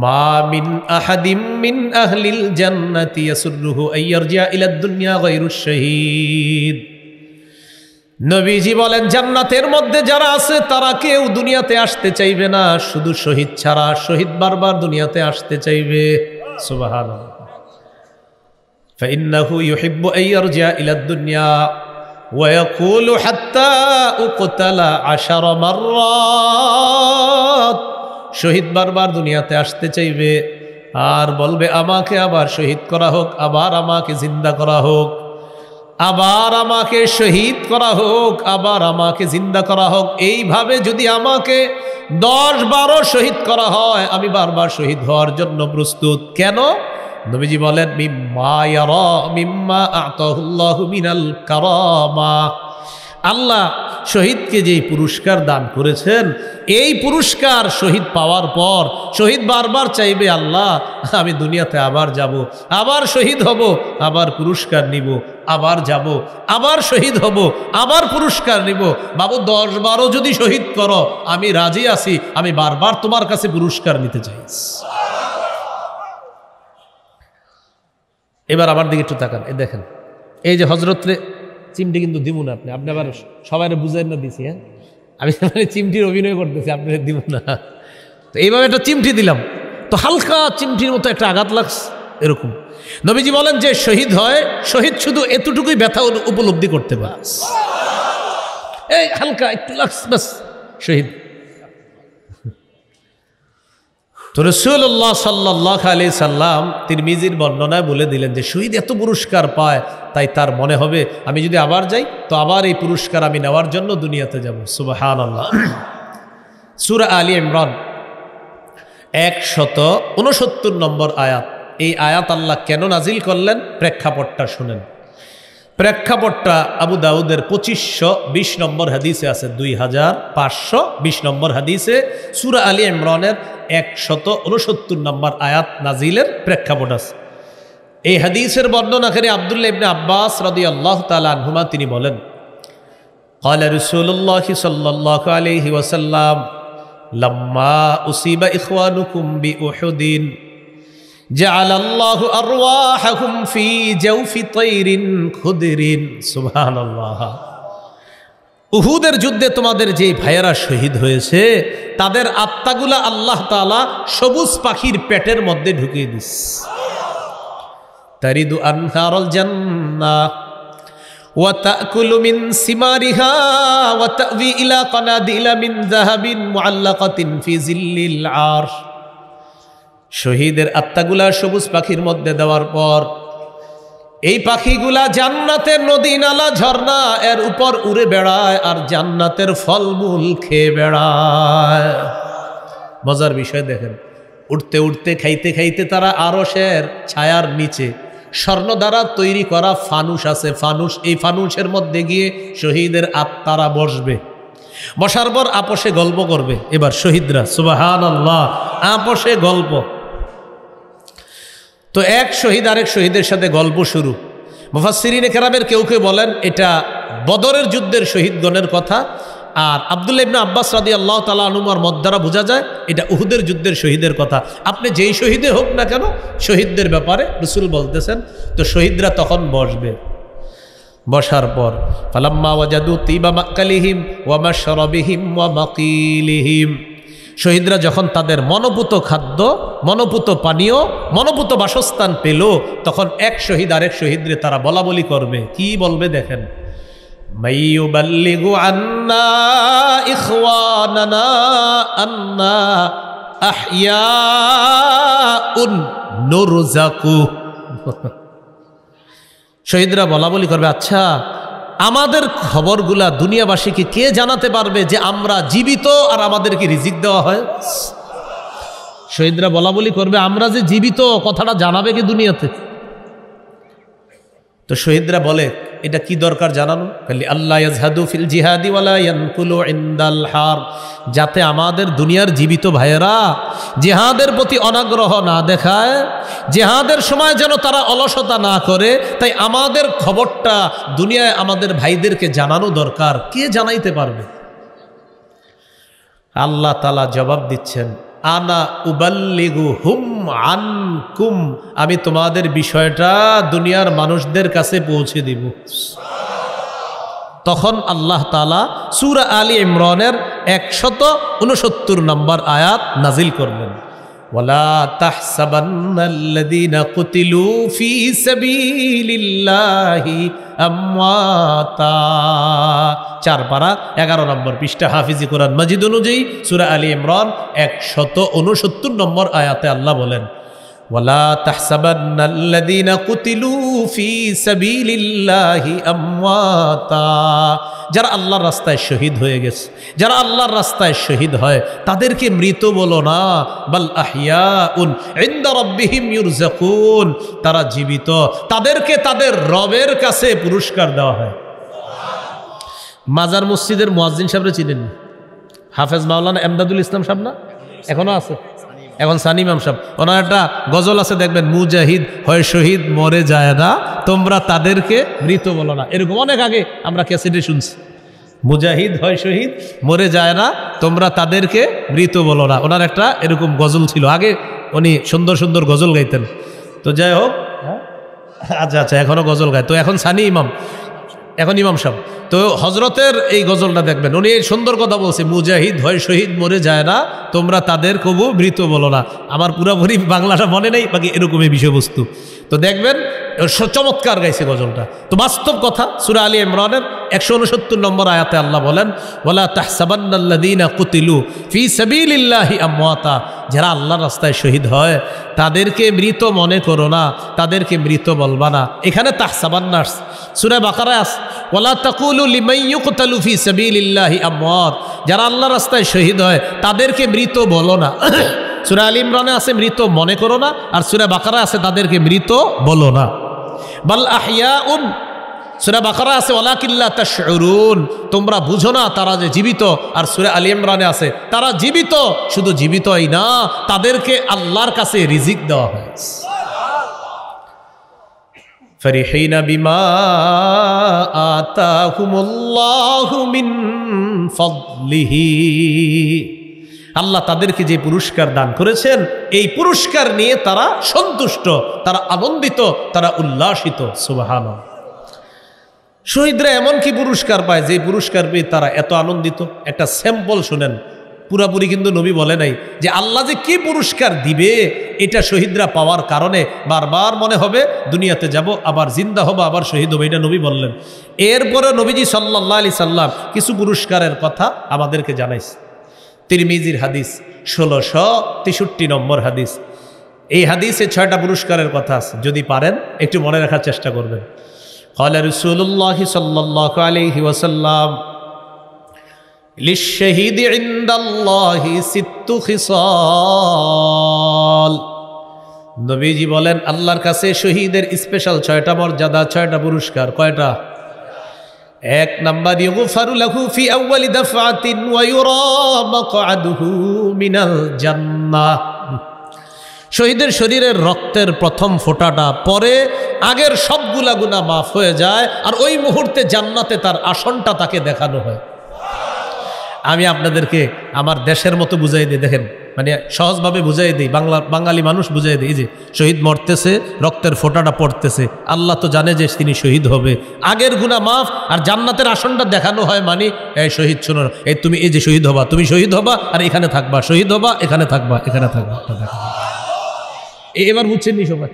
ما من أحد من أهل الجنة يسره أن يرجع إلى الدنيا غير الشهيد। নবীজি বলেন জান্নাতের মধ্যে যারা আছে তারা কেউ দুনিয়াতে আসতে চাইবে না শুধু শহীদ ছাড়া। শহীদ বারবার দুনিয়াতে আসতে চাইবে। সুবহানাল্লাহ। فإنه يحب أن يرجع إلى الدنيا ويقول حتى أقتل 10 مرات। শহীদ বারবার দুনিয়াতে আসতে চাইবে আর বলবে আমাকে আবার শহীদ করা হোক, আবার আমাকে জিন্দা করা হোক, আবার আমাকে শহীদ করা হোক, আবার আমাকে জিন্দা করা হোক। এইভাবে যদি আমাকে 10-12 শহীদ করা হয় আমি বারবার শহীদ হওয়ার জন্য প্রস্তুত। কেন? নবীজি বলেন মিম্মা ইয়ারা মিম্মা আতাহুল্লাহু মিনাল কারামা। আল্লাহ শহীদকে যেই পুরস্কার দান করেছেন এই পুরস্কার শহীদ পাওয়ার পর শহীদ বারবার চাইবে আল্লাহ আমি দুনিয়াতে আবার যাব, আবার শহীদ হব, আবার পুরস্কার নিব, আবার যাব, আবার শহীদ হব, আবার পুরস্কার নিব। বাবু 10-12 যদি শহীদ করো আমি রাজি আছি, আমি বারবার তোমার কাছে পুরস্কার নিতে চাই। এবার আমার দিকে একটু তাকান। এই দেখেন এই যে হজরতরে চিমটি কিন্তু দিব না আপনি, আপনি আবার সবাই বুঝেন না দিছি। হ্যাঁ আমি মানে চিমটির অভিনয় করতেছি, আপনার দিব না। তো এইভাবে একটা চিমটি দিলাম তো হালকা চিমটির মতো একটা আঘাত লাগছে এরকম। নবীজি বলেন যে শহীদ হয়, শহীদ শুধু এতটুকুই ব্যথা উপলব্ধি করতে পারে, এই হালকা একটু লাগছে বাস শহীদ। তো রাসূলুল্লাহ সাল্লাল্লাহু আলাইহি সাল্লাম তিরমিজির বর্ণনায় বলে দিলেন যে শহীদ এত পুরস্কার পায়, তাই তার মনে হবে আমি যদি আবার যাই তো আবার এই পুরস্কার আমি নেওয়ার জন্য দুনিয়াতে যাব। সুবহানাল্লাহ। সূরা আলী ইমরান 169 নম্বর আয়াত। এই আয়াত আল্লাহ কেন নাজিল করলেন প্রেক্ষাপটটা শুনেন। প্রেক্ষাপটটা আবু দাউদের 2520 নম্বর হাদিসে আছে, 2520 নম্বর হাদিসে সূরা আলী ইমরানের 169 নম্বর আয়াত নাজিলের প্রেক্ষাপট আছে। এই হাদিসের বর্ণনাকারী আব্দুল্লাহ ইবনে আব্বাস রাদিয়াল্লাহু তাআলা আনহুমা তিনি বলেন, ক্বালা রাসূলুল্লাহ সাল্লাল্লাহু আলাইহি ওয়াসাল্লাম লাম্মা উসিবা ইখওয়ানুকুম বিউহুদিন জাআলাল্লাহু আরওয়াহাকুম ফি জাওফি তাইরিন খুদরিন। সুবহানাল্লাহ। উহুদের যুদ্ধে তোমাদের যে ভাইয়েরা শহীদ হয়েছে তাদের আত্মাগুলা আল্লাহ তাআলা সবুজ পাখির পেটের মধ্যে ঢুকিয়ে দিস। তারিদু আনহারুল জান্নাহ ওয়া তাকুলু মিন সিমারিহা ওয়া তা'বি ইলা কানাদিলা মিন যাহাবিন মুআল্লাকাতিন ফি জিল্লিল আরশ। শহীদের আত্মাগুলা সবুজ পাখির মধ্যে দেওয়ার পর এই পাখিগুলা জান্নাতের নদী নালা ঝর্ণা এর উপর উড়ে বেড়ায় আর জান্নাতের ফলমূল খেয়ে বেড়ায়। মজার বিষয় দেখেন, উঠতে উঠতে খাইতে খাইতে তারা আরশের ছায়ার নিচে স্বর্ণ দ্বারা তৈরি করা ফানুস আছে, ফানুস, এই ফানুসের মধ্যে গিয়ে শহীদের আত্মারা বসবে। বসার পর আপোষে গল্প করবে। এবার শহীদরা, সুবহানাল্লাহ, আপোষে গল্প। তো এক শহীদ আরেক শহীদের সাথে গল্প শুরু। মুফাসসিরিনে কেরামের কেউ কেউ বলেন এটা বদরের যুদ্ধের শহীদগণের কথা, আর আব্দুল্লাহ ইবনে আব্বাস রাদিয়াল্লাহু তাআলা আনহুমার মত দ্বারা বোঝা যায় এটা উহুদের যুদ্ধের শহীদের কথা। আপনি যেই শহীদে হোক না কেন শহীদদের ব্যাপারে রাসূল বলতেছেন। তো শহীদরা তখন বসবে। বসার পর ফালাম্মা ওয়াজাদু তিবা মাকালিহিম ওয়া মাশরাবিহিম ওয়া মাকিলিহিম, শহীদরা যখন তাদের মনোপুত খাদ্য, মনোপুত পানীয়, মনোপুত বাসস্থান পেল, তখন এক শহীদ আরেক শহীদরে তারা বলা বলি করবে। কি বলবে দেখেন, মাইয়ুবাল্লিগু আন্না ইখওয়ানানা আন্না আহইয়াউন নুরজাকু। শহীদরা বলা বলি করবে, আচ্ছা আমাদের খবরগুলা দুনিয়াবাসীকে কে জানাতে পারবে যে আমরা জীবিত আর আমাদেরকে রিজিক দেওয়া হয়? শহীদরা বলা বলি করবে, আমরা যে জীবিত কথাটা জানাবে কি দুনিয়াতে? তো শহীদরা বলে, এটা কি দরকার জানানো? খালি আল্লাহ ইয়াজহাদু ফিল জিহাদি ওয়ালা ইয়ানকুলু ইনদাল হার, যাতে আমাদের দুনিয়ার জীবিত ভাইয়েরা জিহাদের প্রতি অনাগ্রহ না দেখায়, জিহাদের সময় যেন তারা অলসতা না করে। তাই আমাদের খবরটা দুনিয়ায় আমাদের ভাইদেরকে জানানো দরকার। কে জানাইতে পারবে? আল্লাহ তাআলা জবাব দিচ্ছেন, আনা উবাল্লিগু হুম আনকুম, আমি তোমাদের বিষয়টা দুনিয়ার মানুষদের কাছে পৌঁছে দিব। তখন আল্লাহ তাআলা সূরা আলী ইমরানের 169 নম্বর আয়াত নাজিল করলেন, ওয়ালা তাহসাবান্নাল্লাযীনা কুতিলু ফী সাবিলিল্লাহি আমওয়াতা। 4 পারা 11 নম্বর পৃষ্ঠা, হাফিজি কোরআন মাজিদ অনুযায়ী সূরা আলী ইমরান 169 নম্বর আয়াতে আল্লাহ বলেন, ওয়ালা তাহসাবান্নাল্লাযীনা কুতিলু ফী সাবিলিল্লাহি আমওয়াতা। যারা আল্লাহর রাস্তায় শহীদ হয়ে গেছে, যারা আল্লাহর রাস্তায় শহীদ হয় তাদেরকে মৃত বলো না, বাল আহইয়াউন ইনদা রাব্বিহিম ইউরযাকুন, তারা জীবিত, তাদেরকে তাদের রবের কাছে পুরস্কার দেওয়া হয়। মাজার মসজিদের মুয়াজ্জিন সাহেবরা চিনেন? হাফেজ মাওলানা এমদাদুল ইসলাম সাহেব না? এখনো আছে? এখন সানি ইমাম সাহেব, ওনার একটা গজল আছে দেখবেন, মুজাহিদ হয় শহীদ মরে যায় না, তোমরা তাদেরকে মৃত বলো না। এরকম অনেক আগে আমরা ক্যাসেটে শুনছি, মুজাহিদ হয় শহীদ মরে যায় না, তোমরা তাদেরকে মৃত বলো না। ওনার একটা এরকম গজল ছিল, আগে উনি সুন্দর সুন্দর গজল গাইতেন। তো যাই হোক, আচ্ছা আচ্ছা, এখনো গজল গায়। তো এখন সানি ইমাম, এখন ইমাম সাহেব। তো হজরতের এই গজলটা দেখবেন, উনি সুন্দর কথা বলছে, মুজাহিদ হয় শহীদ মরে যায় না, তোমরা তাদের কবু মৃত বলো না। আমার পুরোপুরি বাংলাটা মনে নেই, বাকি এরকমই বিষয়বস্তু। তো দেখবেন চমৎকার গাইছে গজলটা। তো বাস্তব কথা, সূরা আলী ইমরানের 169 নম্বর আয়াতে আল্লাহ বলেন, ওয়ালা তাহসাবান্নাল্লাযীনা কুতিলু ফী সাবিলিল্লাহি আমওয়াতা, যারা আল্লাহর রাস্তায় শহীদ হয় তাদেরকে মৃত মনে করো না, তাদেরকে মৃত বলবা না। এখানে তাহসাবান্নাস সূরা বাকারায় আছে, ওয়ালা তাকুলু লিমান ইউকতালু ফি সাবিলিল্লাহি আমওয়াত, যারা আল্লাহর রাস্তায় শহীদ হয় তাদেরকে মৃত বলো না। সূরা আল ইমরানে আছে মৃত মনে করো না, আর সূরা বাকারায় আছে তাদেরকে মৃত বলো না। বাল আহইয়াউন, সূরা বাকারা আছে ওয়ালাকিন লা তাশউরুন, তোমরা বুঝো না তারা যে জীবিত। আর সূরা আল ইমরানে আছে তারা জীবিত, শুধু জীবিতই না, তাদেরকে আল্লাহর কাছে রিজিক দেওয়া হয়েছে। ফারিহিনা বিমা আতাহুমুল্লাহু মিন ফাদলিহি, আল্লাহ তাদেরকে যে পুরস্কার দান করেছেন এই পুরস্কার নিয়ে তারা সন্তুষ্ট, তারা আনন্দিত, তারা উল্লাসিত। সুবহানাল্লাহ। শহীদরা এমন কি পুরস্কার পায় যে পুরস্কার পেয়ে তারা এত আনন্দিত? একটা স্যাম্পল শুনেন, পুরাপুরি কিন্তু নবী বলে নাই যে আল্লাহ যে কি পুরস্কার দিবে এটা শহীদরা পাওয়ার কারণে বারবার মনে হবে দুনিয়াতে যাব, আবার জিন্দা হব, আবার শহীদ হবো, এটা নবী বললেন। এরপরে নবীজি সাল্লাল্লাহু আলাইহি সাল্লাম কিছু পুরস্কারের কথা আমাদেরকে জানাইছে। তিরমিজির হাদিস 1663 নম্বর হাদিস। এই হাদিসে 6টা পুরস্কারের কথা আছে, যদি পারেন একটু মনে রাখার চেষ্টা করবেন। قال رسول الله صلى الله عليه وسلم للشهيد عند الله 6 خصال, নবীজি বলেন আল্লাহর কাছে শহীদের স্পেশাল 6টা মর্যাদা, 6টা পুরস্কার। কয়টা? 1 নাম্বার, ইগফারু লাহু ফি আউয়ালি দাফআতিন ওয়া ইউরা মাকআদুহু মিনাল জান্নাহ, শহীদের শরীরের রক্তের প্রথম ফোঁটাটা পরে আগের সবগুলা গুনাহ মাফ হয়ে যায়, আর ওই মুহূর্তে জান্নাতে তার আসনটা তাকে দেখানো হয়। আমি আপনাদেরকে আমার দেশের মতো বুঝাই দিই, দেখেন মানে সহজভাবে বুঝাই দিই, বাঙালি মানুষ বুঝাই দিই। যে শহীদ মরতেছে, রক্তের ফোঁটাটা পড়তেছে, আল্লাহ তো জানে যে তিনি শহীদ হবে, আগের গুনাহ মাফ, আর জান্নাতের আসনটা দেখানো হয়। মানে এই শহীদ শোনো, এই তুমি এই যে শহীদ হবা, তুমি শহীদ হবা আর এখানে থাকবা, শহীদ হবা এখানে থাকবা, এখানে থাকবা। এবার বুঝছেন নি সবাই?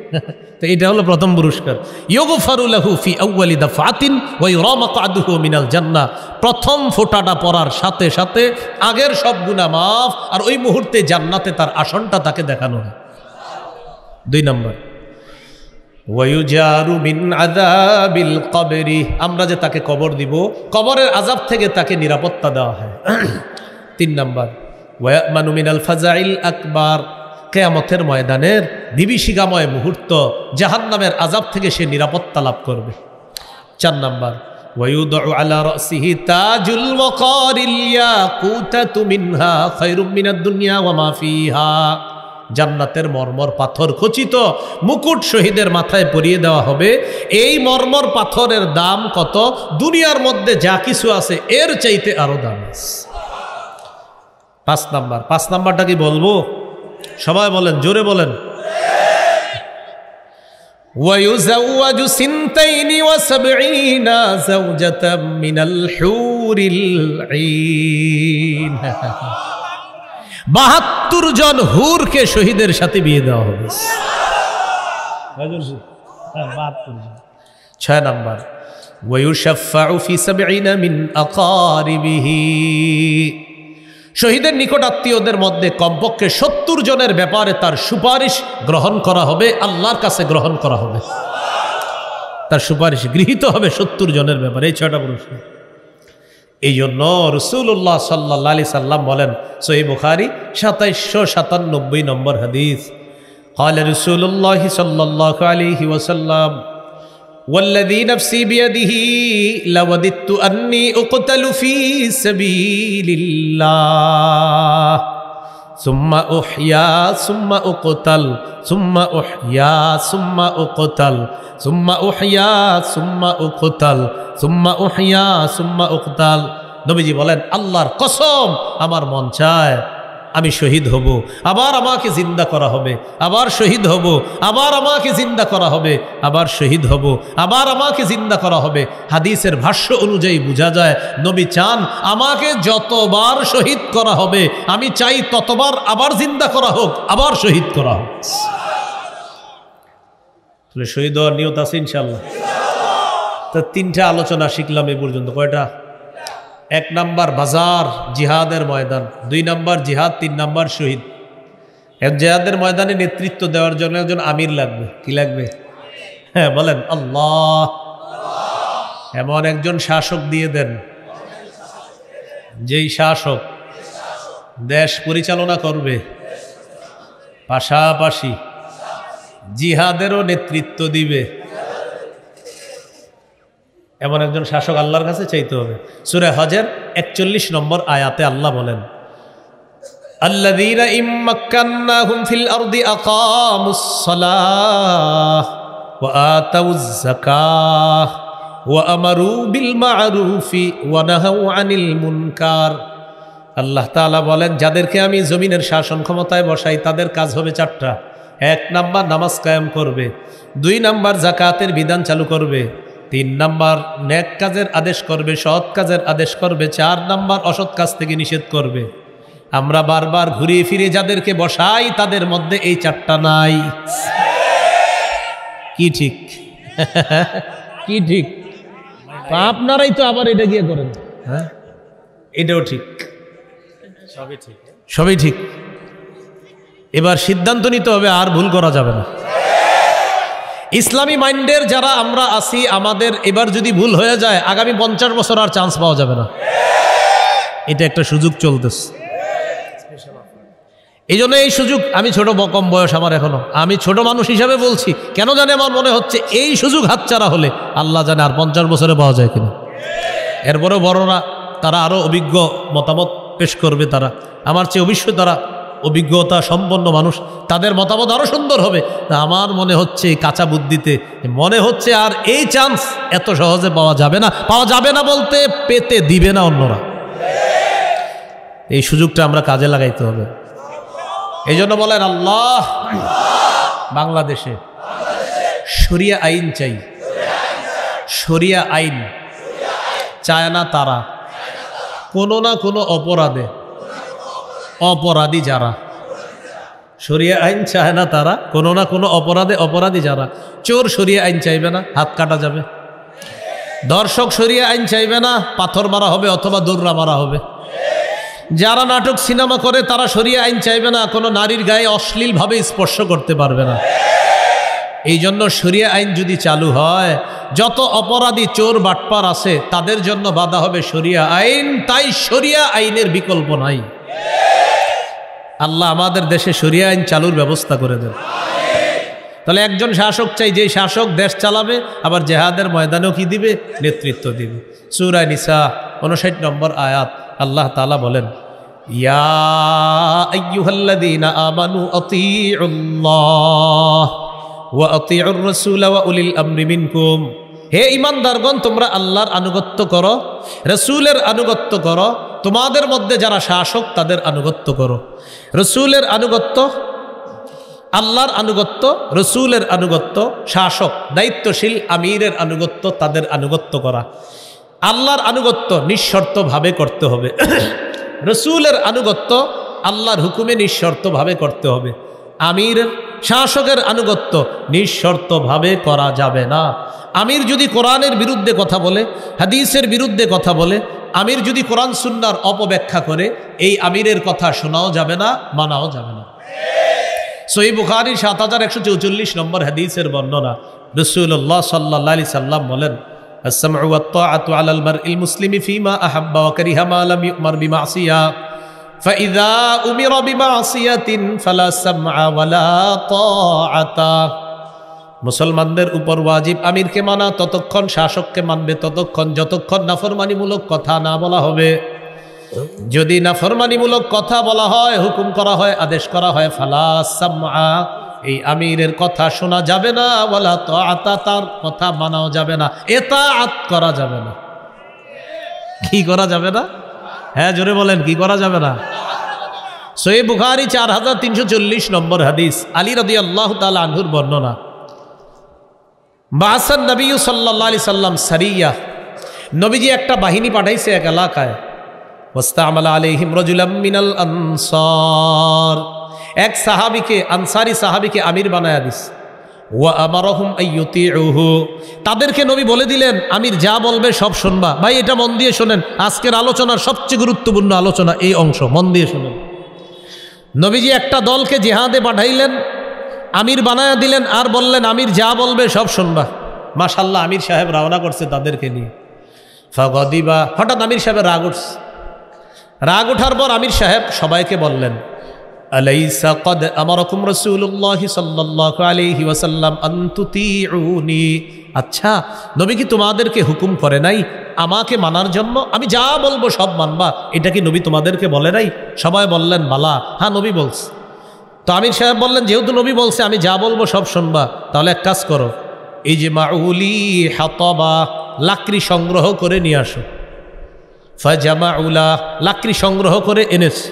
তো এটা হলো প্রথম পুরস্কার, ইগফারু লাহু ফি আউয়ালি দাফআতিন ওয়া ইউরা মাকআদুহু মিনাল জান্নাহ, প্রথম ফোঁটাটা পড়ার সাথে সাথে আগের সব গুনাহ মাফ, আর ওই মুহূর্তে জান্নাতে তার আসনটা তাকে দেখানো হয়। 2 নম্বর, ওয়া ইউজারু মিন আযাবিল কবরি, আমরা যে তাকে কবর দিব, কবরের আযাব থেকে তাকে নিরাপত্তা দেওয়া হয়। 3 নম্বর, ওয়া ইয়ামানু মিনাল ফাজাইল আকবার, কিয়ামতের ময়দানের বিভীষিকাময় মুহূর্ত, জাহান্নামের আযাব থেকে সে নিরাপত্তা লাভ করবে। 4 নম্বর, ওয়ায়ুদউ আলা রাসিহি তাজুল ওয়াকারিল ইয়াকুতাতু মিনহা খায়রুম মিনাদ দুনিয়া ওয়া মা ফিহা, জান্নাতের মরমর পাথর খচিত মুকুট শহীদের মাথায় পরিয়ে দেওয়া হবে। এই মরমর পাথরের দাম কত? দুনিয়ার মধ্যে যা কিছু আছে এর চাইতে আরো দাম আছে। 5 নম্বর, 5 নম্বরটা কি বলবো? সবাই বলেন, জোরে বলেন। ওয়ায়ুযাওয়াজু সিনতাইনি ওয়া সাবঈনা যাওজাতাম মিনাল হুরিল আইন, 72 জন হুরকে শহীদের সাথে বিয়ে দেওয়া হবে। 6 নম্বর, ওয়ায়ুশাফাউ ফি সাবঈনা মিন আকারিবিহি, শহীদের নিকট আত্মীয়দের মধ্যে কমপক্ষে 70 জনের ব্যাপারে তার সুপারিশ গ্রহণ করা হবে, আল্লাহর কাছে গ্রহণ করা হবে, তার সুপারিশ গৃহীত হবে 70 জনের ব্যাপারে। এই 6টা পুরস্কার। এই জন্য রাসূলুল্লাহ সাল্লাল্লাহু আলাইহি সাল্লাম বলেন, সহিহ বুখারী 2797 নম্বর হাদিস, قال رسول الله صلى الله عليه وسلم والذي نفسي بيده لوددت أني أقتل في سبيل الله ثم أحيا ثم أقتل ثم أحيا ثم أقتل ثم أحيا ثم أقتل ثم أحيا ثم أقتل। নবীজি বলেন, আল্লাহর কসম আমার মন চায় আমি শহীদ হব, আবার আমাকে জিন্দা করা হবে, আবার শহীদ হব, আবার আমাকে জিন্দা করা হবে, আবার শহীদ হব, আবার আমাকে জিন্দা করা হবে। হাদিসের ভাষ্য অনুযায়ী বোঝা যায় নবী চান আমাকে যতবার শহীদ করা হবে আমি চাই ততবার আবার জিন্দা করা হোক, আবার শহীদ করা হোক। তাহলে শহীদ হওয়ার নিয়ত আছে ইনশাআল্লাহ। তো 3টা আলোচনা শিখলাম এ পর্যন্ত। কয়টা? 1 নাম্বার বাজার, জিহাদের ময়দান। 2 নাম্বার জিহাদ, 3 নাম্বার শহীদ। জিহাদের ময়দানে নেতৃত্ব দেওয়ার জন্য একজন আমির লাগবে। কি লাগবে? হ্যাঁ বলেন আল্লাহ। এমন একজন শাসক দিয়ে দেন, যেই শাসক দেশ পরিচালনা করবে, পাশাপাশি জিহাদেরও নেতৃত্ব দিবে। এমন একজন শাসক আল্লাহর কাছে চাইতে হবে। সূরা হজের 41 নম্বর আয়াতে আল্লাহ বলেন, আল্লাযীনা ইম্মাক্কান্নাহুম ফিল আরদি আকামুস সালাহ ওয়া আতাউয যাকাহ ওয়া আমারু বিল মা'রুফি ওয়া নাহাউ আনিল মুনকার। আল্লাহ তাআলা বলেন, যাদেরকে আমি জমিনের শাসন ক্ষমতায় বসাই তাদের কাজ হবে 4টা। 1 নাম্বার নামাজ কায়েম করবে, 2 নাম্বার যাকাতের বিধান চালু করবে, 3 নাম্বার নেক কাজের আদেশ করবে, সৎ কাজের আদেশ করবে, 4 নাম্বার অসৎ কাজ থেকে নিষেধ করবে। আমরা বারবার ঘুরিয়ে ফিরে যাদেরকে বসাই তাদের মধ্যে এই 4টা নাই। কি ঠিক? কি ঠিক? আপনারাই তো আবার এটা গিয়ে করেন। হ্যাঁ এটাও ঠিক, সবই ঠিক। এবার সিদ্ধান্ত নিতে হবে, আর ভুল করা যাবে না। ইসলামী মাইন্ডের যারা আমরা আছি, আমাদের এবার যদি ভুল হয়ে যায় আগামী 50 বছর আর চান্স পাওয়া যাবে না। এটা একটা সুযোগ চলতেছে। এই জন্য এই সুযোগ, আমি ছোট কম বয়স আমার এখনো, আমি ছোট মানুষ হিসাবে বলছি, কেন জানে আমার মনে হচ্ছে এই সুযোগ হাতছাড়া হলে আল্লাহ জানে আর 50 বছরে পাওয়া যায় কিনা। এরপরেও বড়রা তারা আরো অভিজ্ঞ মতামত পেশ করবে, তারা আমার চেয়ে অবশ্যই তারা অভিজ্ঞতা সম্পন্ন মানুষ, তাদের মতামত আরো সুন্দর হবে। আমার মনে হচ্ছে কাঁচা বুদ্ধিতে মনে হচ্ছে আর এই চান্স এত সহজে পাওয়া যাবে না। পাওয়া যাবে না বলতে পেতে দিবে না অন্যরা। এই সুযোগটা আমরা কাজে লাগাইতে হবে। এই জন্য বলেন আল্লাহ, বাংলাদেশে শরিয়া আইন চাই। শরিয়া আইন চায় না তারা কোনো না কোনো অপরাধে অপরাধী যারা। শরিয়া আইন চায় না তারা কোনো না কোনো অপরাধে অপরাধী যারা। চোর শরিয়া আইন চাইবে না, হাত কাটা যাবে। দর্শক শরিয়া আইন চাইবে না, পাথর মারা হবে অথবা দৌড়া মারা হবে। যারা নাটক সিনেমা করে তারা শরিয়া আইন চাইবে না, কোনো নারীর গায়ে অশ্লীলভাবে স্পর্শ করতে পারবে না। এই জন্য শরিয়া আইন যদি চালু হয়, যত অপরাধী চোর বাটপার আছে তাদের জন্য বাধা হবে শরিয়া আইন। তাই শরিয়া আইনের বিকল্প নাই। আল্লাহ আমাদের দেশে শরিয়া আইন চালুর ব্যবস্থা করে দেন। তাহলে একজন শাসক চাই, যে শাসক দেশ চালাবে, আবার জিহাদের ময়দানেও কি দিবে? নেতৃত্ব দিবে। সূরা নিসা 59 নম্বর আয়াত আল্লাহ তাআলা বলেন, ইয়া আইয়ুহাল্লাযীনা আমানু আতিউল্লাহ ওয়া আতিউর রাসূল ওয়া উলিল আমরি মিনকুম। হে ঈমানদারগণ, তোমরা আল্লাহর আনুগত্য করো, রাসূলের আনুগত্য করো, তোমাদের মধ্যে যারা শাসক তাদের আনুগত্য করো। রাসূলের আনুগত্য, আল্লাহর আনুগত্য, রাসূলের আনুগত্য, শাসক দায়িত্বশীল আমিরের আনুগত্য, তাদের আনুগত্য করা। আল্লাহর আনুগত্য নিঃশর্তভাবে করতে হবে। রাসূলের আনুগত্য আল্লাহর হুকুমে নিঃশর্তভাবে করতে হবে। আমিরের, শাসকের আনুগত্য নিঃশর্তভাবে করা যাবে না। আমির যদি কোরআনের বিরুদ্ধে কথা বলে, হাদিসের বিরুদ্ধে কথা বলে, আমির যদি কোরআন সুন্নাহর অপব্যাখ্যা করে, এই আমিরের কথা শোনাও যাবে না, মানাও যাবে না। সহিহ বুখারী 7144 নম্বর হাদিসের বর্ণনা, রাসূলুল্লাহ সাল্লাল্লাহু আলাইহি সাল্লাম বলেন, السمع والطاعة على المرء المسلم فيما أحب وكره ما لم يؤمر بمعصية فإذا أمر بمعصية فلا سمع ولا طاعة। মুসলমানদের উপর ওয়াজিব আমিরকে মানা ততক্ষণ, শাসককে মানবে ততক্ষণ যতক্ষণ নাফরমানিমূলক কথা না বলা হবে। যদি নাফরমানিমূলক কথা বলা হয়, হুকুম করা হয়, আদেশ করা হয়, ফালা সামআ, এই আমিরের কথা শোনা যাবে না, ওয়ালা তাআতা, তার কথা মানাও যাবে না, ইতাআত করা যাবে না। কি করা যাবে না? হ্যাঁ জোরে বলেন, কি করা যাবে না? সহিহ বুখারী 4340 নম্বর হাদিস, আলী রাদিয়াল্লাহু তাআলা আনহুর বর্ণনা, বাসান নবী সাল্লাল্লাহু আলাইহি সাল্লাম সারিয়া, নবীজি একটা বাহিনী পাঠাইছে এক এলাকায়। ওয়াস্তামালা আলাইহিম রাজুলাম মিনাল আনসার, এক সাহাবীকে, আনসারী সাহাবীকে আমির বানায়া দিস। ওয়া আমারহুম আইয়ুতিউহু, তাদেরকে নবী বলে দিলেন আমির যা বলবে সব শুনবা। ভাই এটা মন দিয়ে শোনেন, আজকের আলোচনার সবচেয়ে গুরুত্বপূর্ণ আলোচনা এই অংশ, মন দিয়ে শোনেন। নবীজি একটা দলকে জিহাদে পাঠাইলেন, আমির বানায়া দিলেন, আর বললেন আমির যা বলবে সব শুনবা। মাশাল্লাহ, আমির সাহেব রওনা করছে তাদেরকে নিয়ে। ফাগদিবা, হঠাৎ আমির সাহেবের রাগ উঠছে। রাগ ওঠার পর আমির সাহেব সবাইকে বললেন, আলাইসা কদ আমারকুম রাসূলুল্লাহ সাল্লাল্লাহু আলাইহি ওয়াসাল্লাম আন তুতিউনি। আচ্ছা, নবী কি তোমাদেরকে হুকুম করে নাই আমাকে মানার জন্য? আমি যা বলবো সব মানবা, এটা কি নবী তোমাদেরকে বলে নাই? সবাই বললেন বালা, হ্যাঁ নবী বলছে। তো আমির সাহেব বললেন, যেহেতু নবী বলছে আমি যা বলবো সব শুনবা, তাহলে এক কাজ করো, এই যে মাউলি হাতাবা, লাকড়ি সংগ্রহ করে নিয়ে আসো। ফাজামাউলা, লাকড়ি সংগ্রহ করে এনেছে।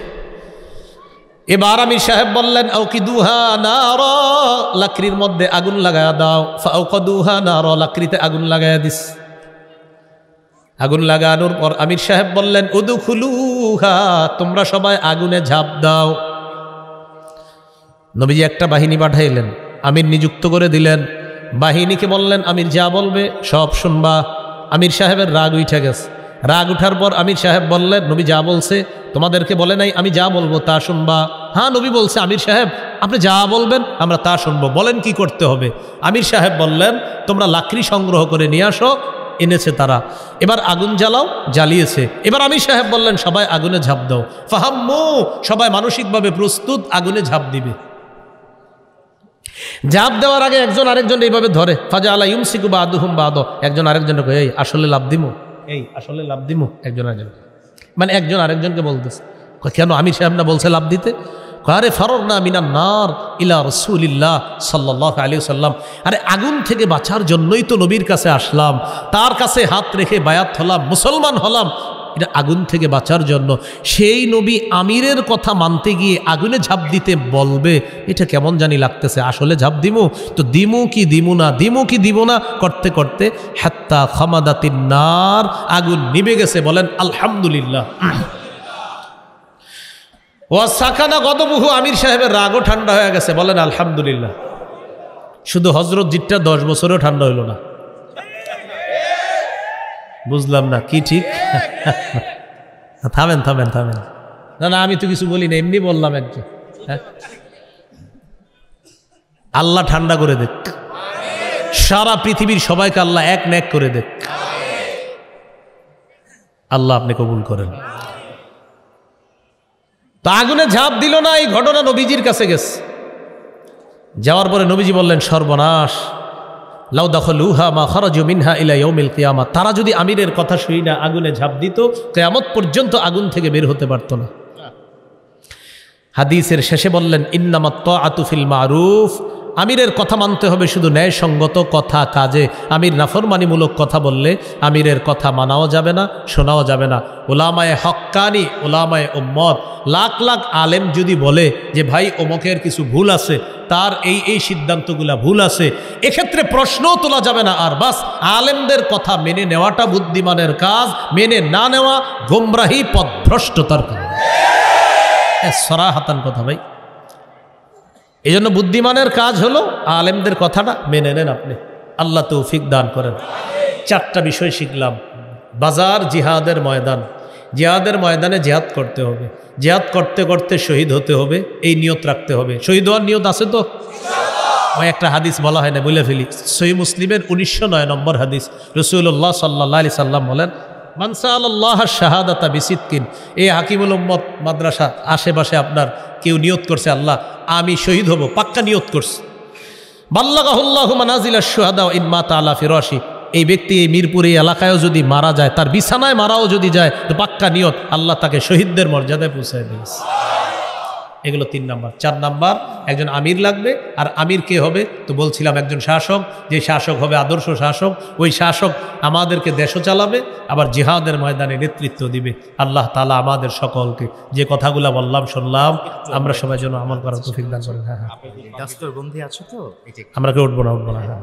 এবার আমির সাহেব বললেন, আউকিদুহা নারা, লাকড়ির মধ্যে আগুন লাগায়া দাও। ফাউকাদুহা নারা, লাকড়িতে আগুন লাগায়া দিস। আগুন লাগানোর পর আমির সাহেব বললেন, উদখুলুহা, তোমরা সবাই আগুনে ঝাঁপ দাও। নবীজি একটা বাহিনী পাঠাইলেন, আমির নিযুক্ত করে দিলেন। বাহিনীকে বললেন, আমির যা বলবে সব শুনবা। আমির সাহেবের রাগ উঠে গেছে। রাগ উঠার পর আমির সাহেব বললেন, নবী যা বলছে তোমাদেরকে বলে নাই আমি যা বলবো তা শুনবা? হ্যাঁ নবী বলছে আমির সাহেব আপনি যা বলবেন আমরা তা শুনবো, বলেন কি করতে হবে? আমির সাহেব বললেন, তোমরা লাকড়ি সংগ্রহ করে নিয়ে আসো। এনেছে তারা। এবার আগুন জ্বালাও, জ্বালিয়েছে। এবার আমির সাহেব বললেন, সবাই আগুনে ঝাঁপ দাও। ফাহাম্মু, সবাই মানসিকভাবে প্রস্তুত, আগুনে ঝাঁপ দিবে। ঝাঁপ দেওয়ার আগে একজন আরেকজন এইভাবে ধরে, ফাজা আলা ইউমসিকু বাদুহুম বাদ, একজন আরেকজনকে এই আসলে লাভ দিমু, এই আসলে লাভ দিমু, একজন আরেকজন, মানে একজন আরেকজনকে বলতেছে। কেন? আমির সাহেব না বলছে লাভ দিতে? আরে ফাররনা মিনান নার ইলা রাসূলিল্লাহ সাল্লাল্লাহু আলাইহি ওয়াসাল্লাম, আরে আগুন থেকে বাঁচার জন্যই তো নবীর কাছে আসলাম, তার কাছে হাত রেখে বায়াত হলাম, মুসলমান হলাম, এটা আগুন থেকে বাঁচার জন্য। সেই নবী আমিরের কথা মানতে গিয়ে আগুনে ঝাঁপ দিতে বলবে, এটা কেমন জানি লাগতেছে। আসলে ঝাঁপ দিমু তো দিমু কি দিমু না, দিমু কি দিব না করতে করতে হাত্তা খামাদাতিন নার, আগুন নিভে গেছে। বলেন আলহামদুলিল্লাহ। ওয়াসাকানা গদবুহু, আমির সাহেবের রাগও ঠান্ডা হয়ে গেছে। বলেন আলহামদুলিল্লাহ। শুধু হজরত জিটটা 10 বছরেও ঠান্ডা হইল না। বুঝলাম না কি ঠিক? থামেন থামেন থামেন, না না আমি তো কিছু বলি না, এমনি বললাম একজন। হ্যাঁ, আল্লাহ ঠান্ডা করে দেখ, সারা পৃথিবীর সবাইকে আল্লাহ এক ন্যাক করে দেখ। আল্লাহ আপনি কবুল করেন। তা আগুনে ঝাঁপ দিল না, এই ঘটনা নবীজির কাছে গেছে। যাওয়ার পরে নবীজি বললেন, সর্বনাশ, লাউ দাখালুহা মা খারাজু মিনহা ইলা ইয়াউমিল কিয়ামা, তারা যদি আমিরের কথা শুই না আগুনে ঝাঁপ দিত, কিয়ামত পর্যন্ত আগুন থেকে বের হতে পারত না। হাদিসের শেষে বললেন, ইন্নামাত তাআতু ফিল মারুফ, আমিরের কথা মানতে হবে শুধু ন্যায়সঙ্গত কথা কাজে। আমির নাফরমানিমূলক কথা বললে আমিরের কথা মানাও যাবে না, শোনাও যাবে না। ওলামায়ে হক্কানি, ওলামায়ে উম্মত, লাখ লাখ আলেম যদি বলে যে ভাই অমুকের কিছু ভুল আছে, তার এই এই সিদ্ধান্তগুলা ভুল আছে, এক্ষেত্রে প্রশ্নও তোলা যাবে না। আর বাস আলেমদের কথা মেনে নেওয়াটা বুদ্ধিমানের কাজ, মেনে না নেওয়া গোমরাহি পথভ্রষ্টতার কাজ। সরাহাতান কথা ভাই। এই জন্য বুদ্ধিমানের কাজ হলো আলেমদের কথাটা মেনে নেন আপনি। আল্লাহ তৌফিক দান করেন। 4টা বিষয় শিখলাম। বাজার জিহাদের ময়দান, জিহাদের ময়দানে জিহাদ করতে হবে, জিহাদ করতে করতে শহীদ হতে হবে, এই নিয়ত রাখতে হবে। শহীদ হওয়ার নিয়ত আছে তো? ওই একটা হাদিস বলা হয় না, বলে ফেলি। সহিহ মুসলিমের 1909 নম্বর হাদিস, রাসূলুল্লাহ সাল্লাল্লাহু আলাইহি সাল্লাম বলেন, মান সাআলাল্লাহ শাহাদাতা বিসিদকিন, এই হাকিমুল উম্মত মাদ্রাসা আশেপাশে আপনার কেউ নিয়ত করছে, আল্লাহ আমি শহীদ হব, পাক্কা নিয়ত করছে। বাল্লাগাহুল্লাহু মানাজিলাশ শুহাদা ইন মাতা আলা ফিরাশি, এই ব্যক্তি এই মিরপুর এই এলাকায়ও যদি মারা যায়, তার বিছানায় মারাও যদি যায়, তো পাক্কা নিয়ত, আল্লাহ তাকে শহীদদের মর্যাদায় পৌঁছায় দিয়েছে। এগুলো 3 নাম্বার। 4 নাম্বার, একজন আমির লাগবে। আর আমির কে হবে? তো বলছিলাম একজন শাসক, যে শাসক হবে আদর্শ শাসক, ওই শাসক আমাদেরকে দেশও চালাবে, আবার জিহাদের ময়দানে নেতৃত্ব দিবে। আল্লাহ তাআলা আমাদের সকলকে যে কথাগুলো বললাম শুনলাম, আমরা সবাই যেন আমল করার তৌফিক দান করেন। হ্যাঁ হ্যাঁ, আমরা কেউ উঠবো না, উঠবো না। হ্যাঁ।